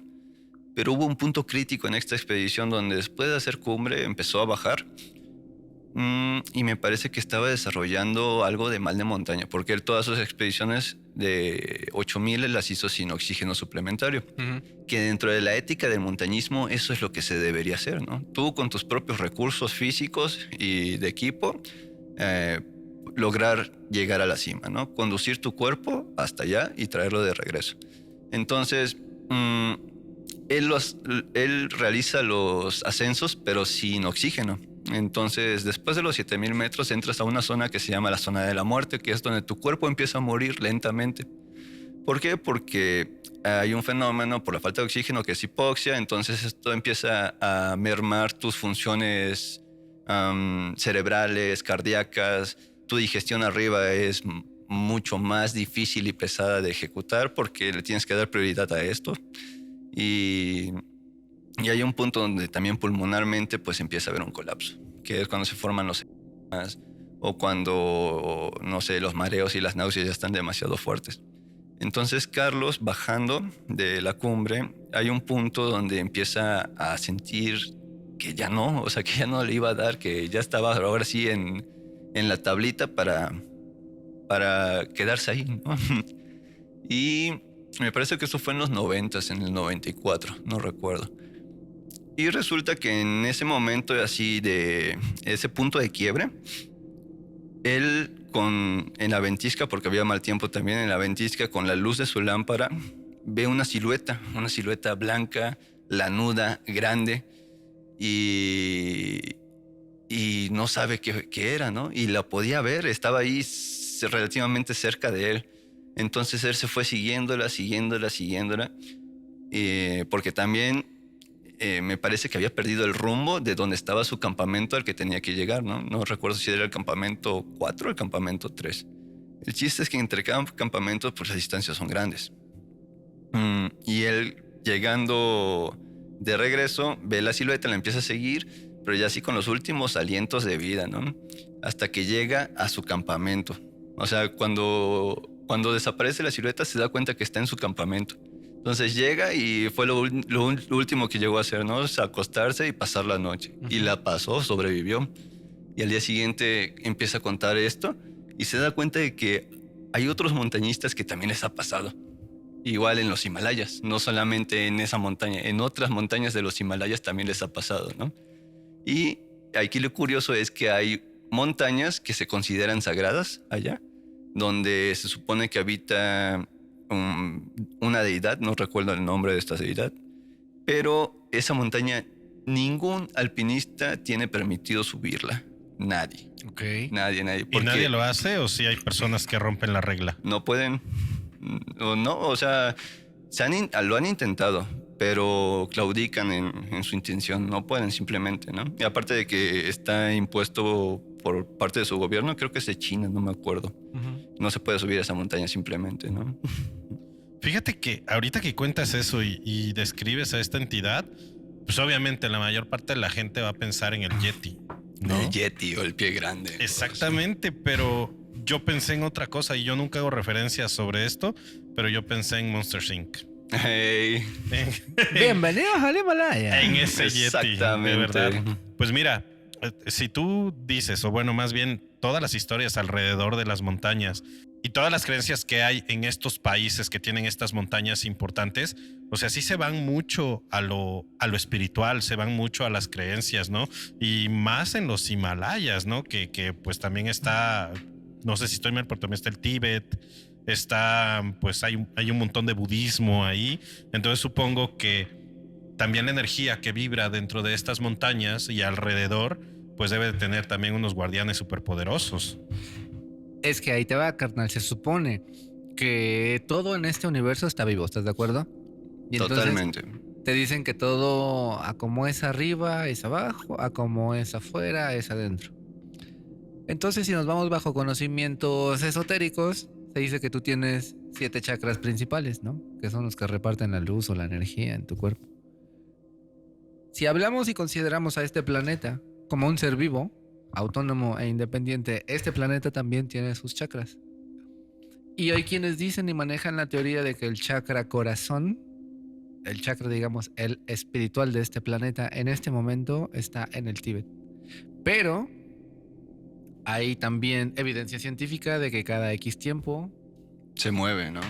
pero hubo un punto crítico en esta expedición donde después de hacer cumbre empezó a bajar. Y me parece que estaba desarrollando algo de mal de montaña, porque él todas sus expediciones de 8000 las hizo sin oxígeno suplementario. Que dentro de la ética del montañismo eso es lo que se debería hacer, ¿no? Tú con tus propios recursos físicos y de equipo, lograr llegar a la cima, ¿no? Conducir tu cuerpo hasta allá y traerlo de regreso. Entonces, él realiza los ascensos, pero sin oxígeno. Entonces, después de los 7000 metros, entras a una zona que se llama la zona de la muerte, que es donde tu cuerpo empieza a morir lentamente. ¿Por qué? Porque hay un fenómeno por la falta de oxígeno que es hipoxia, entonces esto empieza a mermar tus funciones cerebrales, cardíacas. Tu digestión arriba es mucho más difícil y pesada de ejecutar porque le tienes que dar prioridad a esto. Y hay un punto donde también pulmonarmente pues empieza a haber un colapso, que es cuando se forman los edemas o cuando, no sé, los mareos y las náuseas ya están demasiado fuertes. Entonces Carlos, bajando de la cumbre, hay un punto donde empieza a sentir que ya no, o sea, que ya no le iba a dar, que ya estaba ahora sí en la tablita para quedarse ahí, ¿no? Y me parece que eso fue en los 90s, en el 94, no recuerdo. Y resulta que en ese momento así de ese punto de quiebre, él en la ventisca, porque había mal tiempo también, en la ventisca con la luz de su lámpara, ve una silueta blanca, lanuda, grande, y no sabe qué era, ¿no? Y la podía ver, estaba ahí relativamente cerca de él. Entonces él se fue siguiéndola, porque también me parece que había perdido el rumbo de donde estaba su campamento al que tenía que llegar, ¿no? No recuerdo si era el campamento 4 o el campamento 3. El chiste es que entre cada campamento pues las distancias son grandes. Y él llegando de regreso ve la silueta, la empieza a seguir, pero ya así con los últimos alientos de vida, ¿no? Hasta que llega a su campamento. O sea, cuando desaparece la silueta se da cuenta que está en su campamento. Entonces llega y fue lo último que llegó a hacer, ¿no? Es acostarse y pasar la noche. Y la pasó, sobrevivió. Y al día siguiente empieza a contar esto y se da cuenta de que hay otros montañistas que también les ha pasado. Igual en los Himalayas, no solamente en esa montaña, en otras montañas de los Himalayas también les ha pasado, ¿no? Y aquí lo curioso es que hay montañas que se consideran sagradas allá, donde se supone que habita una deidad, no recuerdo el nombre de esta deidad, pero esa montaña ningún alpinista tiene permitido subirla. Nadie. Ok. Nadie. ¿Y nadie lo hace o si hay personas que rompen la regla? No pueden. No, o sea, lo han intentado, pero claudican en su intención. No pueden simplemente, ¿no? Y aparte de que está impuesto por parte de su gobierno, creo que es de China, no me acuerdo. No se puede subir a esa montaña simplemente, ¿no? Fíjate que ahorita que cuentas eso y describes a esta entidad, pues obviamente la mayor parte de la gente va a pensar en el Yeti, ¿no? El Yeti o el pie grande. Exactamente, pero yo pensé en otra cosa y yo nunca hago referencias sobre esto, pero yo pensé en Monsters Inc. Hey. Bienvenidos al Himalaya. En ese Yeti, Exactamente. de verdad. Pues mira, si tú dices, o bueno, más bien todas las historias alrededor de las montañas y todas las creencias que hay en estos países que tienen estas montañas importantes, o sea, sí se van mucho a lo espiritual, se van mucho a las creencias, ¿no? Y más en los Himalayas, ¿no? Que pues también está, no sé si estoy mal, pero también está el Tíbet, está, pues hay un montón de budismo ahí. Entonces supongo que también la energía que vibra dentro de estas montañas y alrededor, pues debe de tener también unos guardianes superpoderosos. Es que ahí te va, carnal. Se supone que todo en este universo está vivo, ¿estás de acuerdo? Y entonces Totalmente. te dicen que todo a como es arriba es abajo, a como es afuera es adentro. Entonces, si nos vamos bajo conocimientos esotéricos, se dice que tú tienes 7 chakras principales, ¿no? Que son los que reparten la luz o la energía en tu cuerpo. Si hablamos y consideramos a este planeta como un ser vivo, autónomo e independiente, este planeta también tiene sus chakras. Y hay quienes dicen y manejan la teoría de que el chakra corazón, el chakra, digamos, el espiritual de este planeta, en este momento está en el Tíbet. Pero hay también evidencia científica de que cada X tiempo Se mueve, ¿no?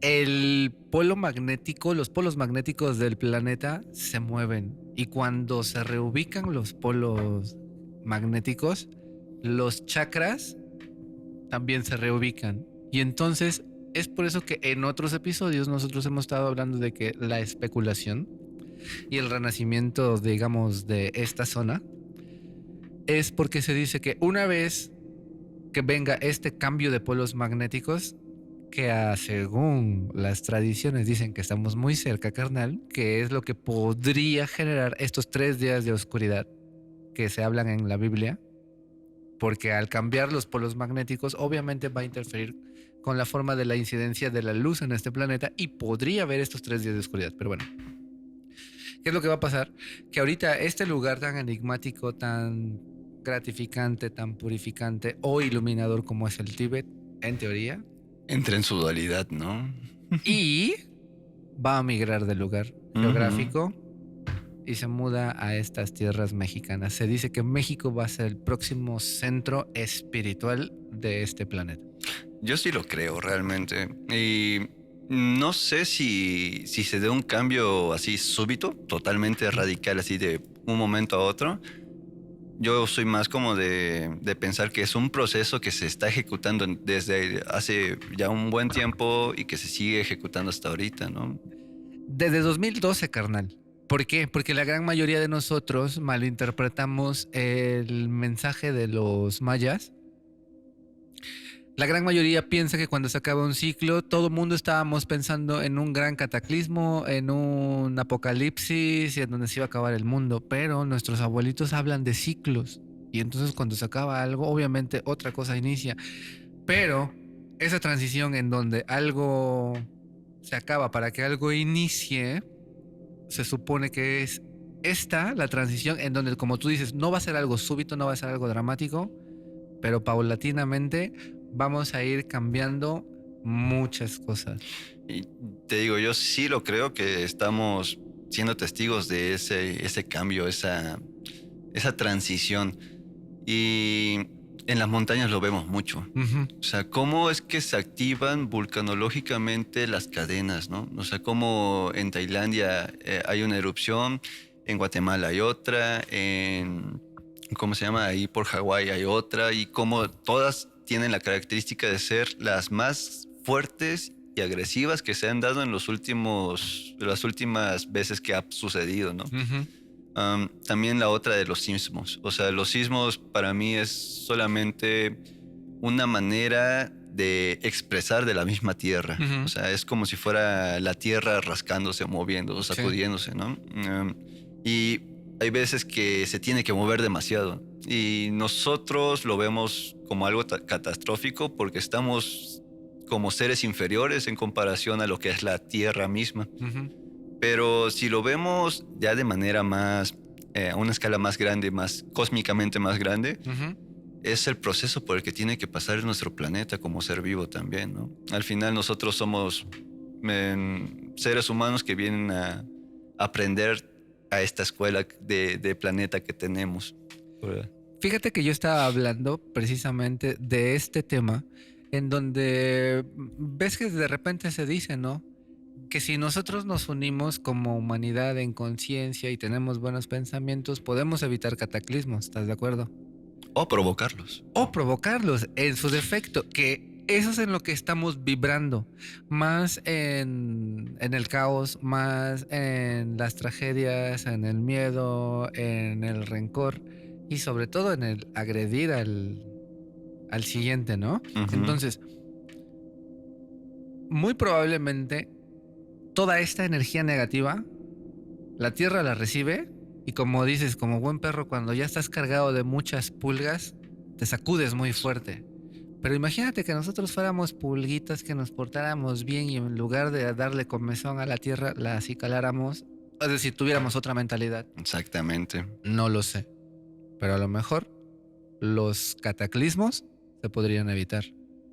el polo magnético, los polos magnéticos del planeta se mueven. Y cuando se reubican los polos magnéticos, los chakras también se reubican. Y entonces es por eso que en otros episodios nosotros hemos estado hablando de que la especulación y el renacimiento, digamos, de esta zona es porque se dice que una vez que venga este cambio de polos magnéticos, que según las tradiciones dicen que estamos muy cerca, carnal, que es lo que podría generar estos 3 días de oscuridad que se hablan en la Biblia, porque al cambiar los polos magnéticos obviamente va a interferir con la forma de la incidencia de la luz en este planeta y podría haber estos 3 días de oscuridad. Pero bueno, ¿qué es lo que va a pasar? Que ahorita este lugar tan enigmático, tan gratificante, tan purificante o iluminador como es el Tíbet, en teoría, Entra en su dualidad, ¿no? y va a migrar del lugar geográfico y se muda a estas tierras mexicanas. Se dice que México va a ser el próximo centro espiritual de este planeta. Yo sí lo creo realmente. Y no sé si se dé un cambio así súbito, totalmente radical, así de un momento a otro. Yo soy más como de pensar que es un proceso que se está ejecutando desde hace ya un buen tiempo y que se sigue ejecutando hasta ahorita, ¿no? Desde 2012, carnal. ¿Por qué? Porque la gran mayoría de nosotros malinterpretamos el mensaje de los mayas. La gran mayoría piensa que cuando se acaba un ciclo, todo el mundo estábamos pensando en un gran cataclismo, en un apocalipsis y en donde se iba a acabar el mundo. Pero nuestros abuelitos hablan de ciclos. Y entonces cuando se acaba algo, obviamente otra cosa inicia. Pero esa transición en donde algo se acaba para que algo inicie, se supone que es la transición en donde, como tú dices, no va a ser algo súbito, no va a ser algo dramático, pero paulatinamente vamos a ir cambiando muchas cosas. Y te digo, yo sí lo creo que estamos siendo testigos de ese cambio, esa transición. Y en las montañas lo vemos mucho. O sea, cómo es que se activan vulcanológicamente las cadenas, ¿no? O sea, cómo en Tailandia hay una erupción, en Guatemala hay otra, ¿cómo se llama? Ahí por Hawái hay otra, y cómo todas tienen la característica de ser las más fuertes y agresivas que se han dado en las últimas veces que ha sucedido, ¿no? También la otra de los sismos. O sea, los sismos para mí es solamente una manera de expresar de la misma tierra. O sea, es como si fuera la tierra rascándose, moviendo, sacudiéndose, ¿no? Y hay veces que se tiene que mover demasiado. Y nosotros lo vemos como algo catastrófico porque estamos como seres inferiores en comparación a lo que es la tierra misma. Pero si lo vemos ya de manera más, a una escala más grande, más cósmicamente más grande, es el proceso por el que tiene que pasar nuestro planeta como ser vivo también, ¿no? Al final nosotros somos seres humanos que vienen a aprender a esta escuela de planeta que tenemos. Fíjate que yo estaba hablando precisamente de este tema en donde ves que de repente se dice, ¿no? Que si nosotros nos unimos como humanidad en conciencia y tenemos buenos pensamientos, podemos evitar cataclismos, ¿estás de acuerdo? O provocarlos. O provocarlos en su defecto, que eso es en lo que estamos vibrando, más en el caos, más en las tragedias, en el miedo, en el rencor y sobre todo en el agredir al siguiente, ¿no? Entonces, muy probablemente toda esta energía negativa, la Tierra la recibe y como dices, como buen perro, cuando ya estás cargado de muchas pulgas, te sacudes muy fuerte. Pero imagínate que nosotros fuéramos pulguitas, que nos portáramos bien y en lugar de darle comezón a la Tierra, la acicaláramos, es decir, tuviéramos otra mentalidad. Exactamente. No lo sé, pero a lo mejor los cataclismos se podrían evitar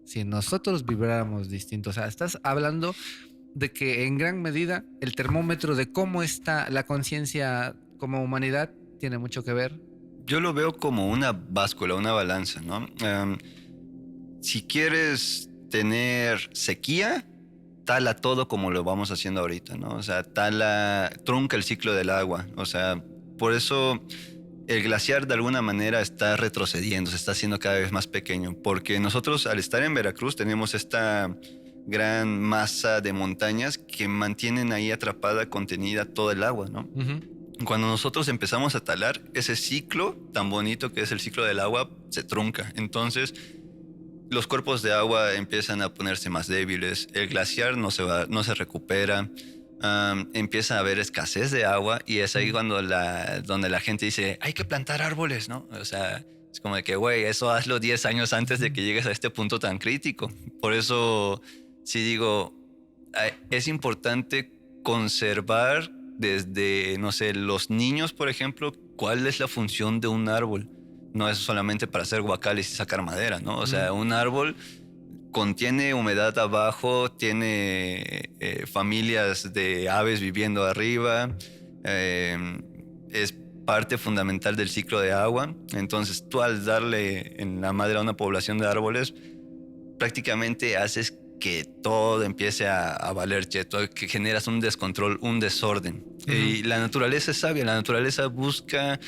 si nosotros vibráramos distinto. O sea, estás hablando de que en gran medida el termómetro de cómo está la conciencia como humanidad tiene mucho que ver. Yo lo veo como una báscula, una balanza, ¿no? Si quieres tener sequía, tala todo como lo vamos haciendo ahorita, ¿no? O sea, trunca el ciclo del agua. O sea, por eso el glaciar de alguna manera está retrocediendo, se está haciendo cada vez más pequeño, porque nosotros al estar en Veracruz tenemos esta gran masa de montañas que mantienen ahí atrapada, contenida todo el agua, ¿no? Cuando nosotros empezamos a talar, ese ciclo tan bonito que es el ciclo del agua se trunca. Entonces, los cuerpos de agua empiezan a ponerse más débiles, el glaciar no se recupera, empieza a haber escasez de agua y es ahí donde la gente dice, hay que plantar árboles, ¿no? O sea, es como de que, güey, eso hazlo 10 años antes de que llegues a este punto tan crítico. Por eso, sí digo, es importante conservar desde, no sé, los niños, por ejemplo, cuál es la función de un árbol. No es solamente para hacer guacales y sacar madera, ¿no? O sea, un árbol contiene humedad abajo, tiene familias de aves viviendo arriba, es parte fundamental del ciclo de agua. Entonces, tú al darle en la madera a una población de árboles, prácticamente haces que todo empiece a valer cheto, que generas un descontrol, un desorden. Y la naturaleza es sabia, la naturaleza busca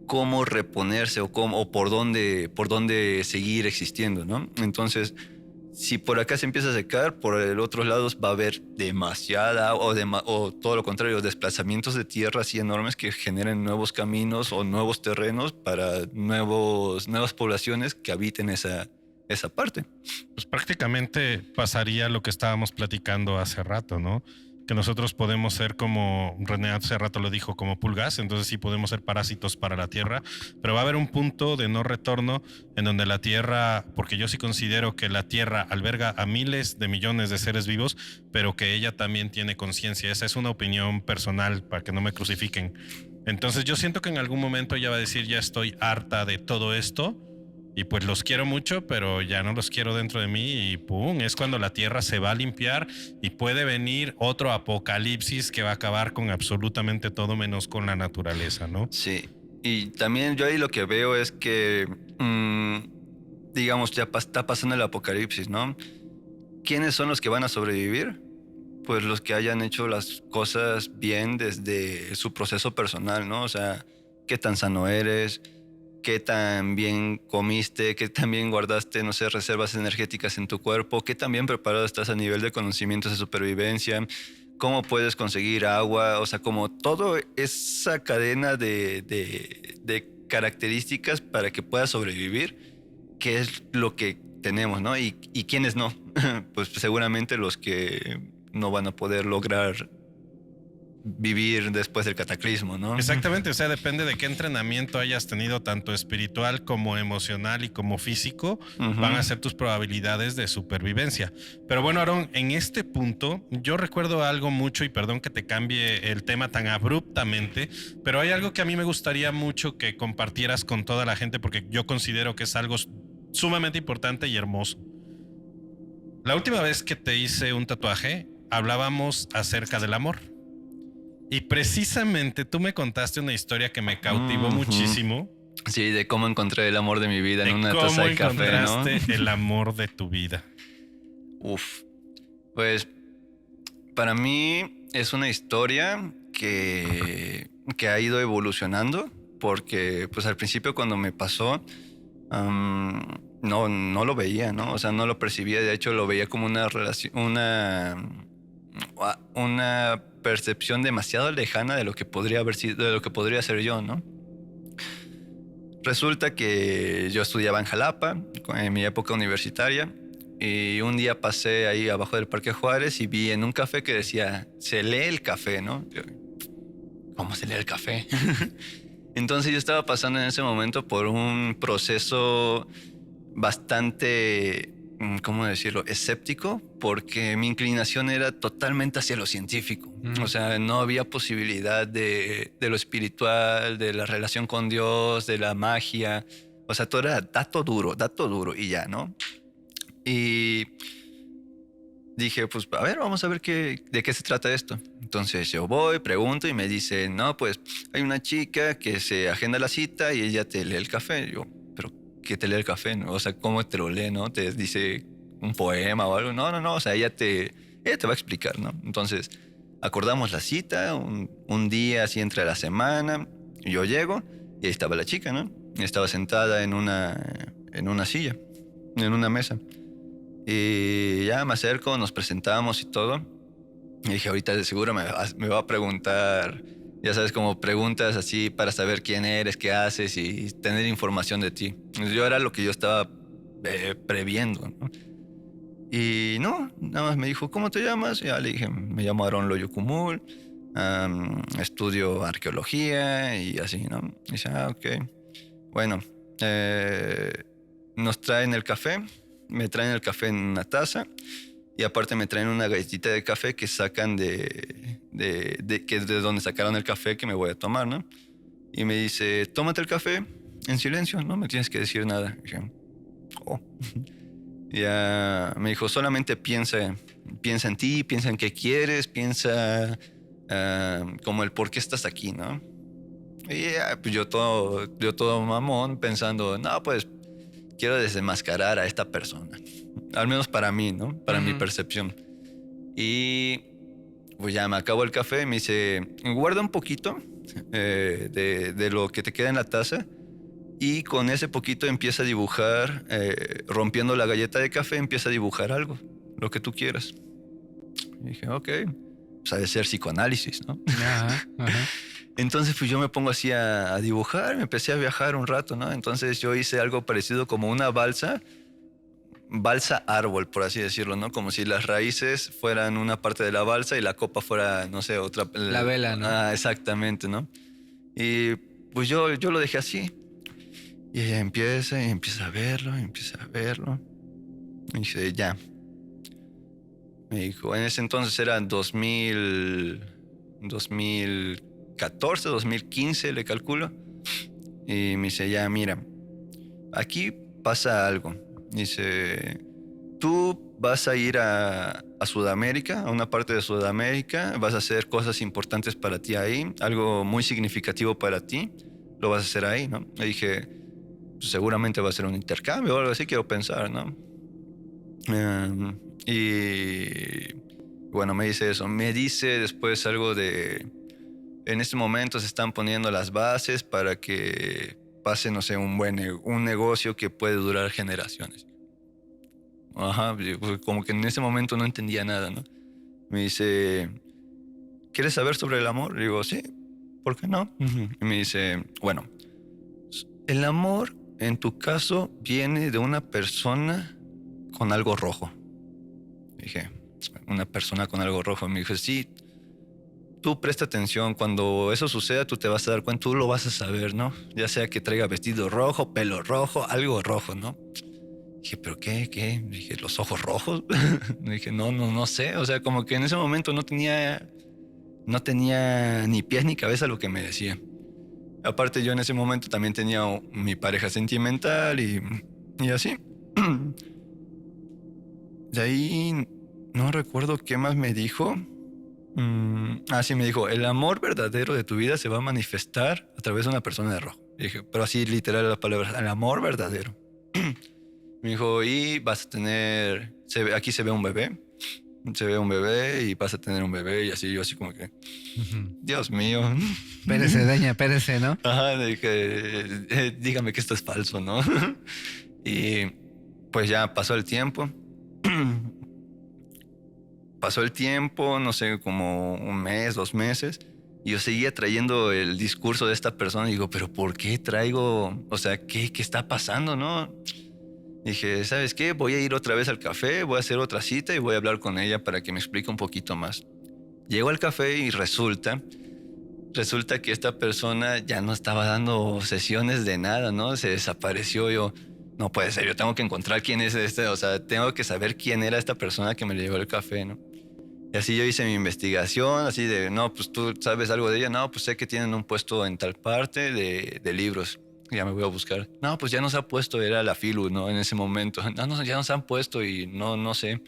cómo reponerse o por dónde seguir existiendo, ¿no? Entonces, si por acá se empieza a secar, por el otro lado va a haber demasiada o todo lo contrario, desplazamientos de tierra así enormes que generen nuevos caminos o nuevos terrenos para nuevas poblaciones que habiten esa parte. Pues prácticamente pasaría lo que estábamos platicando hace rato, ¿no? Que nosotros podemos ser como, René hace rato lo dijo, como pulgas, entonces sí podemos ser parásitos para la Tierra, pero va a haber un punto de no retorno en donde la Tierra, porque yo sí considero que la Tierra alberga a miles de millones de seres vivos, pero que ella también tiene conciencia. Esa es una opinión personal, para que no me crucifiquen. Entonces yo siento que en algún momento ella va a decir, ya estoy harta de todo esto, y pues los quiero mucho, pero ya no los quiero dentro de mí y pum, es cuando la Tierra se va a limpiar y puede venir otro apocalipsis que va a acabar con absolutamente todo menos con la naturaleza, ¿no? Sí, y también yo ahí lo que veo es que, digamos, ya está pasando el apocalipsis, ¿no? ¿Quiénes son los que van a sobrevivir? Pues los que hayan hecho las cosas bien desde su proceso personal, ¿no? O sea, qué tan sano eres, qué tan bien comiste, qué tan bien guardaste, no sé, reservas energéticas en tu cuerpo, qué tan bien preparado estás a nivel de conocimientos de supervivencia, cómo puedes conseguir agua, o sea, como toda esa cadena de características para que puedas sobrevivir, que es lo que tenemos, ¿no? Y quiénes no, pues seguramente los que no van a poder lograr vivir después del cataclismo, ¿no? Exactamente, o sea, depende de qué entrenamiento hayas tenido, tanto espiritual como emocional y como físico, van a ser tus probabilidades de supervivencia. Pero bueno, Aarón, en este punto, yo recuerdo algo mucho, y perdón que te cambie el tema tan abruptamente, pero hay algo que a mí me gustaría mucho que compartieras con toda la gente, porque yo considero que es algo sumamente importante y hermoso. La última vez que te hice un tatuaje, hablábamos acerca del amor. Y precisamente tú me contaste una historia que me cautivó muchísimo. Sí, de cómo encontré el amor de mi vida en una taza de café, ¿no? ¿Cómo encontraste el amor de tu vida? Uf, pues para mí es una historia que ha ido evolucionando, porque pues al principio cuando me pasó no lo veía, ¿no? O sea, no lo percibía, de hecho lo veía como una relación, una percepción demasiado lejana de lo que podría haber sido, de lo que podría ser yo, ¿no? Resulta que yo estudiaba en Jalapa en mi época universitaria Y un día pasé ahí abajo del Parque Juárez y vi en un café que decía, se lee el café, ¿no? Yo, ¿cómo se lee el café? Entonces yo estaba pasando en ese momento por un proceso bastante, ¿cómo decirlo?, escéptico, porque mi inclinación era totalmente hacia lo científico. O sea, no había posibilidad de lo espiritual, de la relación con Dios, de la magia. O sea, todo era dato duro y ya, ¿no? Y dije, pues, a ver, vamos a ver de qué se trata esto. Entonces yo voy, pregunto y me dice, no, pues hay una chica que se agenda la cita y ella te lee el café. Y yo, pero ¿qué te lee el café? ¿No? O sea, ¿cómo te lo lee? ¿No? ¿Te dice un poema o algo? No, o sea, ella te va a explicar, ¿no? Entonces acordamos la cita, un día así entre la semana, y yo llego y ahí estaba la chica, ¿no? Y estaba sentada en una silla, en una mesa. Y ya me acerco, nos presentamos y todo. Y dije, ahorita de seguro me va a preguntar, ya sabes, como preguntas así para saber quién eres, qué haces y tener información de ti. Yo era lo que yo estaba previendo, ¿no? Y no, nada más me dijo, ¿cómo te llamas? Y ya le dije, me llamo Aaron Loyo Kumul, estudio arqueología y así, ¿no? Y dice, ok. Bueno, nos traen el café. Me traen el café en una taza y aparte me traen una galletita de café que sacan que es de donde sacaron el café que me voy a tomar, ¿no? Y me dice, tómate el café en silencio, no me tienes que decir nada. Y dije, oh. Ya me dijo, solamente piensa en ti, piensa en qué quieres, piensa como el por qué estás aquí, ¿no? Y ya, pues yo todo mamón pensando, no, pues quiero desenmascarar a esta persona. Al menos para mí, ¿no? Para mi percepción. Y pues ya me acabo el café y me dice, guarda un poquito de lo que te queda en la taza y con ese poquito empieza a dibujar, rompiendo la galleta de café, empieza a dibujar algo, lo que tú quieras. Y dije, ok, pues ha de ser psicoanálisis, ¿no? Ajá. Entonces, pues yo me pongo así a dibujar, me empecé a viajar un rato, ¿no? Entonces yo hice algo parecido como una balsa árbol, por así decirlo, ¿no? Como si las raíces fueran una parte de la balsa y la copa fuera, no sé, otra. La vela, ¿no? Ah, exactamente, ¿no? Y pues yo lo dejé así. Y ella empieza a verlo, Y dice, ya. Me dijo, en ese entonces era 2014, 2015, le calculo. Y me dice, ya, mira, aquí pasa algo. Dice, tú vas a ir a Sudamérica, a una parte de Sudamérica, vas a hacer cosas importantes para ti ahí, algo muy significativo para ti, lo vas a hacer ahí, ¿no? Le dije, pues seguramente va a ser un intercambio o algo así, quiero pensar, ¿no? Y bueno, me dice eso. Me dice después algo de, en este momento se están poniendo las bases para que pase, no sé, un negocio que puede durar generaciones. Ajá, como que en ese momento no entendía nada, ¿no? Me dice, ¿quieres saber sobre el amor? Le digo, sí, ¿por qué no? Y me dice, bueno, el amor en tu caso viene de una persona con algo rojo. Dije, una persona con algo rojo. Me dijo, sí, tú presta atención. Cuando eso suceda, tú te vas a dar cuenta, tú lo vas a saber, ¿no? Ya sea que traiga vestido rojo, pelo rojo, algo rojo, ¿no? Dije, ¿pero qué? Dije, ¿los ojos rojos? Dije, no sé. O sea, como que en ese momento no tenía ni pies ni cabeza lo que me decía. Aparte, yo en ese momento también tenía mi pareja sentimental y así. De ahí no recuerdo qué más me dijo. Sí, me dijo, el amor verdadero de tu vida se va a manifestar a través de una persona de rojo. Y dije, pero así literal las palabras, el amor verdadero. Me dijo, y vas a tener, aquí se ve un bebé y vas a tener un bebé y así, yo así como que, Dios mío. Espérese, doña, espérese, ¿no? Ajá, le dije, dígame que esto es falso, ¿no? Y pues ya pasó el tiempo. No sé, como un mes, 2 meses, y yo seguía trayendo el discurso de esta persona y digo, pero ¿por qué traigo? O sea, ¿qué está pasando, no? Dije, ¿sabes qué? Voy a ir otra vez al café, voy a hacer otra cita y voy a hablar con ella para que me explique un poquito más. Llego al café y resulta que esta persona ya no estaba dando sesiones de nada, ¿no? Se desapareció. Yo, no puede ser, yo tengo que encontrar quién es o sea, tengo que saber quién era esta persona que me llevó el café, ¿no? Y así yo hice mi investigación, así de, no, pues tú sabes algo de ella, no, pues sé que tienen un puesto en tal parte de libros. Ya me voy a buscar. No, pues ya nos ha puesto, era la Filu, ¿no? En ese momento. No, ya nos han puesto y no sé.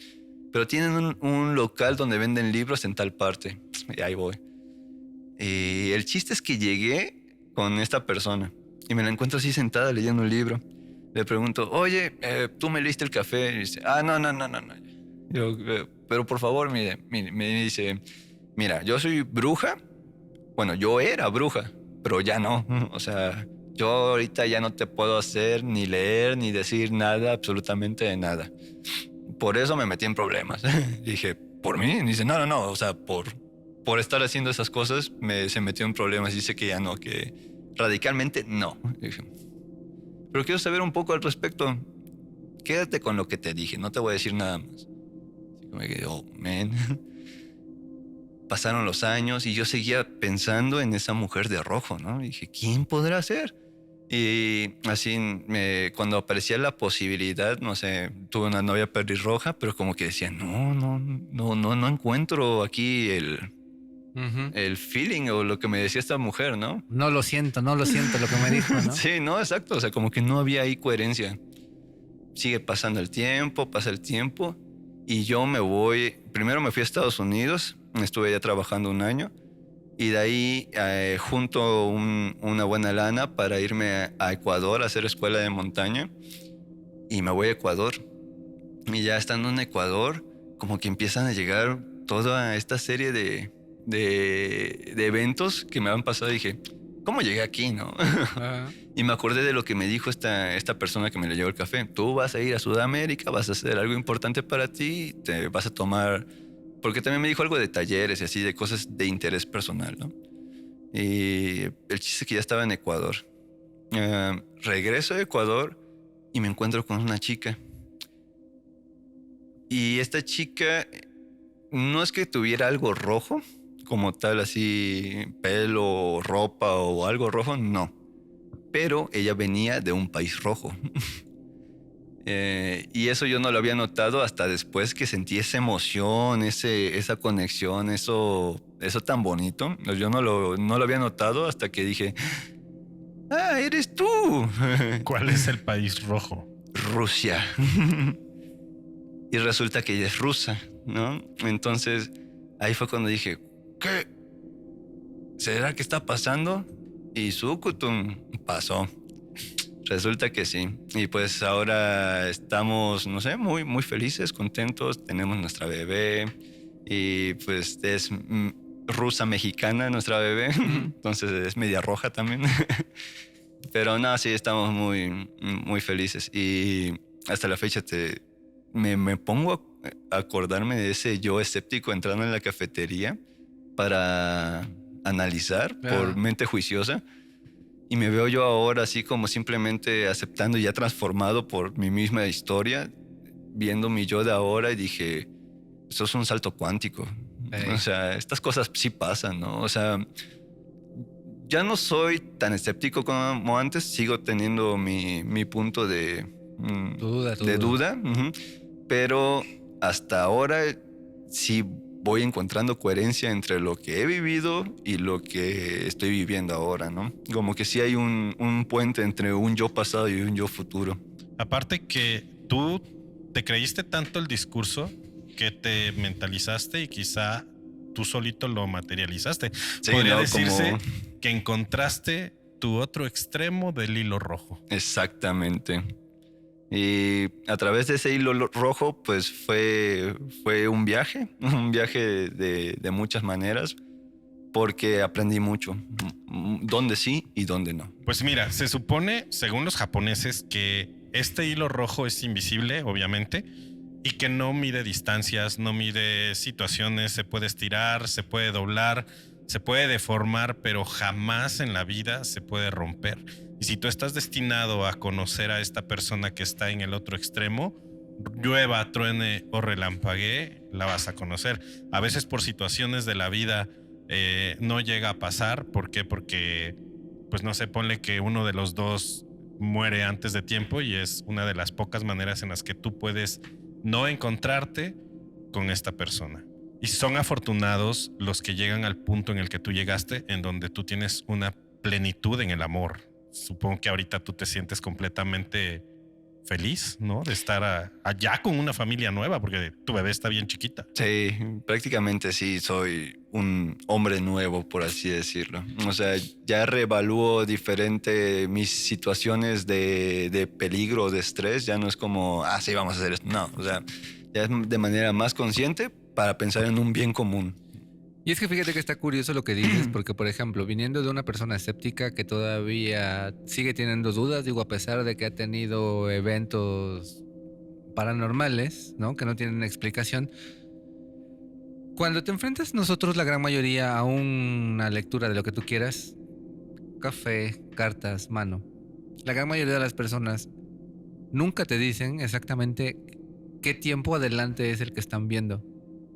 Pero tienen un local donde venden libros en tal parte. Y ahí voy. Y el chiste es que llegué con esta persona y me la encuentro así sentada leyendo un libro. Le pregunto, oye, ¿tú me leíste el café? Y dice, no. Yo, pero por favor, me dice, mira, yo soy bruja. Bueno, yo era bruja, pero ya no. O sea, yo ahorita ya no te puedo hacer ni leer ni decir nada, absolutamente de nada. Por eso me metí en problemas. Dije, ¿por mí? Y dice, no, o sea, por estar haciendo esas cosas se metió en problemas. Dice que ya no, que radicalmente no. Dije, pero quiero saber un poco al respecto. Quédate con lo que te dije, no te voy a decir nada más. Así que me quedé, oh, man. Pasaron los años y yo seguía pensando en esa mujer de rojo, ¿no? Y dije, ¿quién podrá ser? Y así, cuando aparecía la posibilidad, no sé, tuve una novia pelirroja, pero como que decía, no encuentro aquí el feeling o lo que me decía esta mujer, ¿no? No lo siento lo que me dijo, ¿no? Sí, no, exacto. O sea, como que no había ahí coherencia. Sigue pasando pasa el tiempo y yo primero me fui a Estados Unidos, estuve allá trabajando un año y de ahí junto una buena lana para irme a Ecuador a hacer escuela de montaña y me voy a Ecuador. Y ya estando en Ecuador, como que empiezan a llegar toda esta serie de eventos que me han pasado y dije, ¿cómo llegué aquí, no? Y me acordé de lo que me dijo esta persona que me le llevó el café. Tú vas a ir a Sudamérica, vas a hacer algo importante para ti, te vas a tomar... Porque también me dijo algo de talleres y así, de cosas de interés personal, ¿no? Y el chiste es que ya estaba en Ecuador. Regreso a Ecuador y me encuentro con una chica. Y esta chica no es que tuviera algo rojo, como tal, así, pelo, ropa o algo rojo, no. Pero ella venía de un país rojo. Y eso yo no lo había notado hasta después que sentí esa emoción, esa conexión, eso tan bonito. Yo no lo había notado hasta que dije, ¡ah, eres tú! ¿Cuál es el país rojo? Rusia. Y resulta que ella es rusa, ¿no? Entonces, ahí fue cuando dije, ¿qué? ¿Será que está pasando? Y Sukutum pasó. Resulta que sí. Y pues ahora estamos, no sé, muy, muy felices, contentos. Tenemos nuestra bebé y pues es rusa mexicana nuestra bebé. Entonces es media roja también. Pero no, sí, estamos muy, muy felices. Y hasta la fecha me pongo a acordarme de ese yo escéptico entrando en la cafetería para analizar por mente juiciosa. Y me veo yo ahora así como simplemente aceptando y ya transformado por mi misma historia, viendo mi yo de ahora y dije, eso es un salto cuántico. O sea, estas cosas sí pasan, ¿no? O sea, ya no soy tan escéptico como antes, sigo teniendo mi punto de duda, pero hasta ahora sí voy encontrando coherencia entre lo que he vivido y lo que estoy viviendo ahora, ¿no? Como que sí hay un puente entre un yo pasado y un yo futuro. Aparte que tú te creíste tanto el discurso que te mentalizaste y quizá tú solito lo materializaste. Sí, podría ¿no? decirse que encontraste tu otro extremo del hilo rojo. Exactamente. Y a través de ese hilo rojo, pues fue un viaje de muchas maneras, porque aprendí mucho, dónde sí y dónde no. Pues mira, se supone, según los japoneses, que este hilo rojo es invisible, obviamente, y que no mide distancias, no mide situaciones, se puede estirar, se puede doblar, se puede deformar, pero jamás en la vida se puede romper. Y si tú estás destinado a conocer a esta persona que está en el otro extremo, llueva, truene o relampaguee, la vas a conocer. A veces por situaciones de la vida no llega a pasar. ¿Por qué? Porque, pues no sé, ponle que uno de los dos muere antes de tiempo y es una de las pocas maneras en las que tú puedes no encontrarte con esta persona. Y son afortunados los que llegan al punto en el que tú llegaste, en donde tú tienes una plenitud en el amor. Supongo que ahorita tú te sientes completamente feliz, ¿no? De estar allá con una familia nueva, porque tu bebé está bien chiquita. Sí, prácticamente sí, soy un hombre nuevo, por así decirlo. O sea, ya reevalúo diferente mis situaciones de peligro, de estrés. Ya no es como, sí, vamos a hacer esto. No, o sea, ya es de manera más consciente para pensar en un bien común. Y es que fíjate que está curioso lo que dices, porque por ejemplo, viniendo de una persona escéptica que todavía sigue teniendo dudas, digo, a pesar de que ha tenido eventos paranormales, ¿no? Que no tienen explicación. Cuando te enfrentas nosotros, la gran mayoría, a una lectura de lo que tú quieras, café, cartas, mano, la gran mayoría de las personas nunca te dicen exactamente qué tiempo adelante es el que están viendo.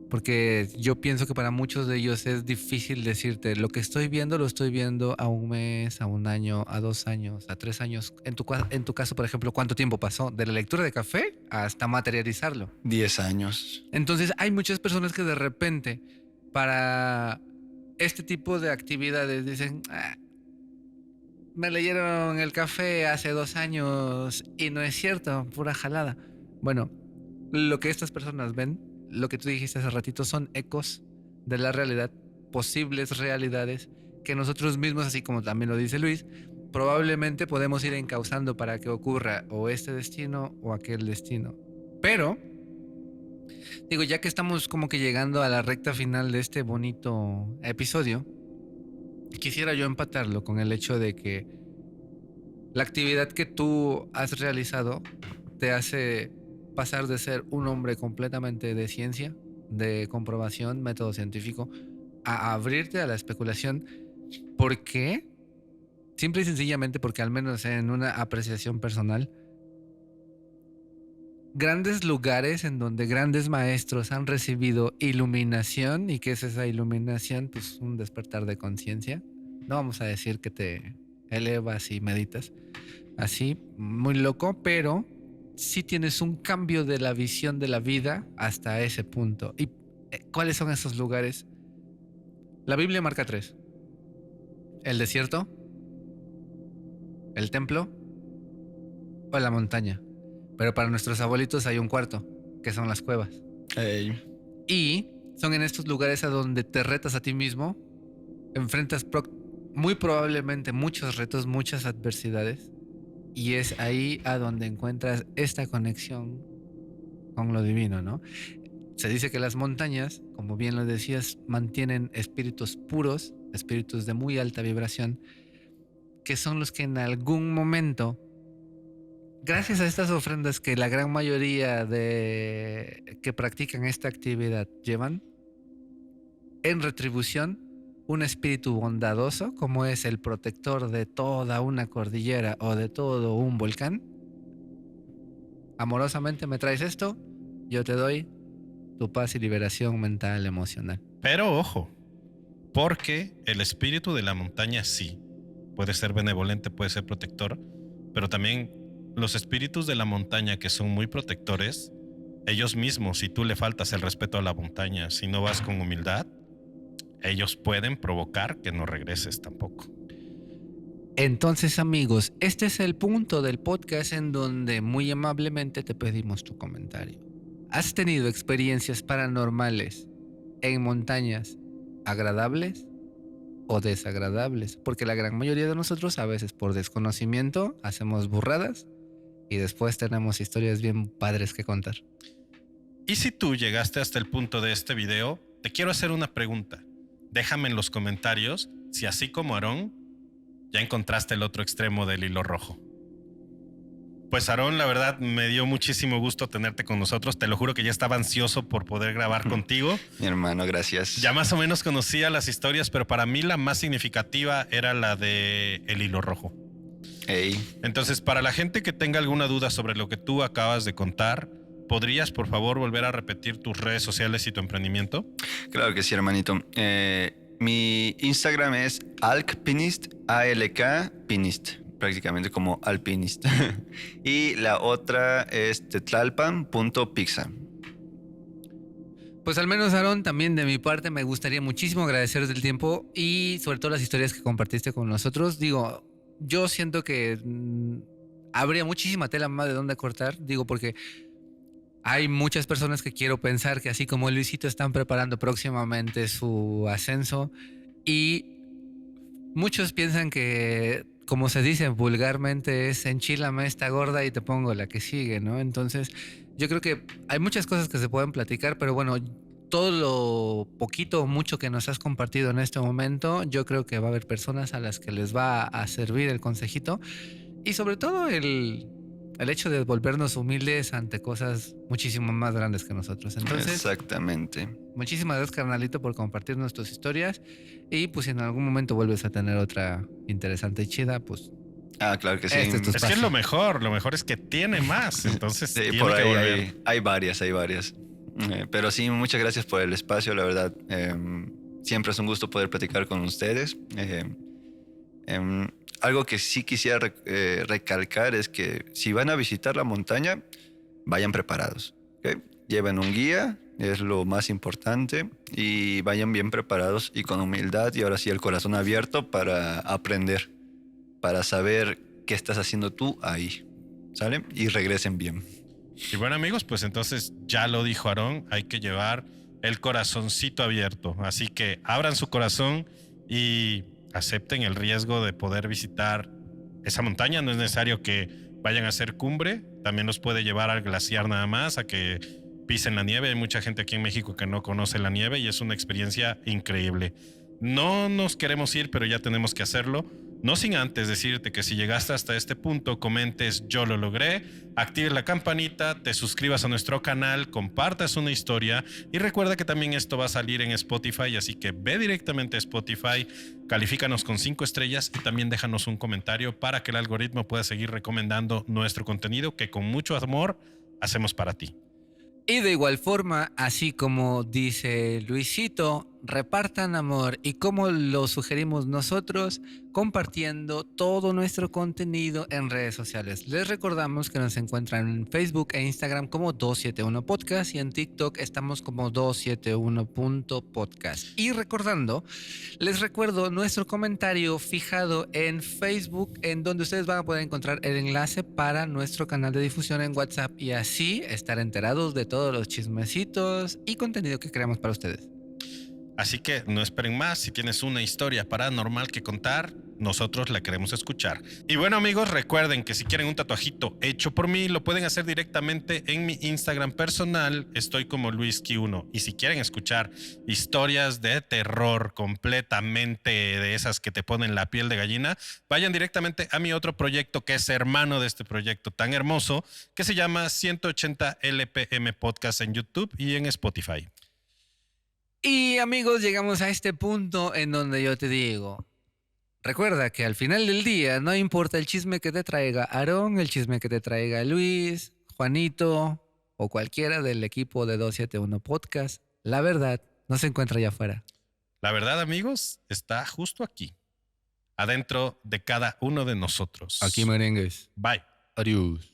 Porque yo pienso que para muchos de ellos es difícil decirte, lo que estoy viendo lo estoy viendo a un mes, a un año, a 2 años, a 3 años. En tu caso, por ejemplo, ¿cuánto tiempo pasó de la lectura de café hasta materializarlo? 10 años. Entonces hay muchas personas que de repente para este tipo de actividades dicen, me leyeron el café hace 2 años y no es cierto, pura jalada. Bueno, lo que estas personas ven, lo que tú dijiste hace ratito, son ecos de la realidad, posibles realidades que nosotros mismos, así como también lo dice Luis, probablemente podemos ir encauzando para que ocurra o este destino o aquel destino. Pero, digo, ya que estamos como que llegando a la recta final de este bonito episodio, quisiera yo empatarlo con el hecho de que la actividad que tú has realizado te hace pasar de ser un hombre completamente de ciencia, de comprobación, método científico, a abrirte a la especulación. ¿Por qué? Simple y sencillamente porque, al menos en una apreciación personal, grandes lugares en donde grandes maestros han recibido iluminación. ¿Y qué es esa iluminación? Pues un despertar de conciencia. No vamos a decir que te elevas y meditas así, muy loco, pero sí tienes un cambio de la visión de la vida hasta ese punto. ¿Y cuáles son esos lugares? La Biblia marca 3. El desierto, el templo o la montaña. Pero para nuestros abuelitos hay un cuarto, que son las cuevas. Hey. Y son en estos lugares a donde te retas a ti mismo, enfrentas muy probablemente muchos retos, muchas adversidades. Y es ahí a donde encuentras esta conexión con lo divino, ¿no? Se dice que las montañas, como bien lo decías, mantienen espíritus puros, espíritus de muy alta vibración, que son los que en algún momento, gracias a estas ofrendas que la gran mayoría de que practican esta actividad llevan, en retribución, un espíritu bondadoso, como es el protector de toda una cordillera o de todo un volcán, amorosamente me traes esto, yo te doy tu paz y liberación mental, emocional. Pero ojo, porque el espíritu de la montaña sí puede ser benevolente, puede ser protector, pero también los espíritus de la montaña, que son muy protectores, ellos mismos, si tú le faltas el respeto a la montaña, si no vas con humildad, ellos pueden provocar que no regreses tampoco. Entonces, amigos, este es el punto del podcast en donde muy amablemente te pedimos tu comentario. ¿Has tenido experiencias paranormales en montañas agradables o desagradables? Porque la gran mayoría de nosotros, a veces por desconocimiento, hacemos burradas y después tenemos historias bien padres que contar. Y si tú llegaste hasta el punto de este video, te quiero hacer una pregunta. Déjame en los comentarios si, así como Aarón, ya encontraste el otro extremo del hilo rojo. Pues Aarón, la verdad me dio muchísimo gusto tenerte con nosotros. Te lo juro que ya estaba ansioso por poder grabar contigo. Mi hermano, gracias. Ya más o menos conocía las historias, pero para mí la más significativa era la de El Hilo Rojo. Hey. Entonces, para la gente que tenga alguna duda sobre lo que tú acabas de contar, ¿podrías por favor volver a repetir tus redes sociales y tu emprendimiento? Claro que sí, hermanito. Mi Instagram es alkpinist, ALK Pinist, prácticamente como alpinist. Y la otra es tetlalpan.pizza. Pues al menos, Aarón, también de mi parte me gustaría muchísimo agradecerte el tiempo y sobre todo las historias que compartiste con nosotros. Digo, yo siento que habría muchísima tela más de dónde cortar, digo, porque hay muchas personas que quiero pensar que así como Luisito están preparando próximamente su ascenso y muchos piensan que, como se dice vulgarmente, es enchílame esta gorda y te pongo la que sigue, ¿no? Entonces, yo creo que hay muchas cosas que se pueden platicar, pero bueno, todo lo poquito o mucho que nos has compartido en este momento, yo creo que va a haber personas a las que les va a servir el consejito y sobre todo el hecho de volvernos humildes ante cosas muchísimo más grandes que nosotros. Entonces, exactamente. Muchísimas gracias, carnalito, por compartirnos tus historias. Y pues si en algún momento vuelves a tener otra interesante y chida, pues... Ah, claro que sí. Este es tu Es que es lo mejor es que tiene más. Entonces, Sí, tiene por que ahí volver. hay varias. Pero sí, muchas gracias por el espacio, la verdad. Siempre es un gusto poder platicar con ustedes. Algo que sí quisiera recalcar es que si van a visitar la montaña, vayan preparados. ¿Okay? Lleven un guía, es lo más importante, y vayan bien preparados y con humildad y ahora sí el corazón abierto para aprender, para saber qué estás haciendo tú ahí, ¿sale? Y regresen bien. Y bueno, amigos, pues entonces ya lo dijo Aarón, hay que llevar el corazoncito abierto. Así que abran su corazón y acepten el riesgo de poder visitar esa montaña. No es necesario que vayan a hacer cumbre, también los puede llevar al glaciar nada más, a que pisen la nieve. Hay mucha gente aquí en México que no conoce la nieve y es una experiencia increíble. No nos queremos ir, pero ya tenemos que hacerlo. No sin antes decirte que si llegaste hasta este punto, comentes yo lo logré, actives la campanita, te suscribas a nuestro canal, compartas una historia y recuerda que también esto va a salir en Spotify, así que ve directamente a Spotify, califícanos con 5 estrellas y también déjanos un comentario para que el algoritmo pueda seguir recomendando nuestro contenido que con mucho amor hacemos para ti. Y de igual forma, así como dice Luisito, repartan amor y como lo sugerimos nosotros, compartiendo todo nuestro contenido en redes sociales. Les recordamos que nos encuentran en Facebook e Instagram como 271 Podcast y en TikTok estamos como 271.podcast. Y les recuerdo nuestro comentario fijado en Facebook, en donde ustedes van a poder encontrar el enlace para nuestro canal de difusión en WhatsApp y así estar enterados de todos los chismecitos y contenido que creamos para ustedes. Así que no esperen más, si tienes una historia paranormal que contar, nosotros la queremos escuchar. Y bueno, amigos, recuerden que si quieren un tatuajito hecho por mí, lo pueden hacer directamente en mi Instagram personal, estoy como LuisQ1. Y si quieren escuchar historias de terror completamente de esas que te ponen la piel de gallina, vayan directamente a mi otro proyecto que es hermano de este proyecto tan hermoso, que se llama 180 LPM Podcast en YouTube y en Spotify. Y amigos, llegamos a este punto en donde yo te digo, recuerda que al final del día no importa el chisme que te traiga Aarón, el chisme que te traiga Luis, Juanito o cualquiera del equipo de 271 Podcast, la verdad no se encuentra allá afuera. La verdad, amigos, está justo aquí, adentro de cada uno de nosotros. Aquí merengues. Bye. Adiós.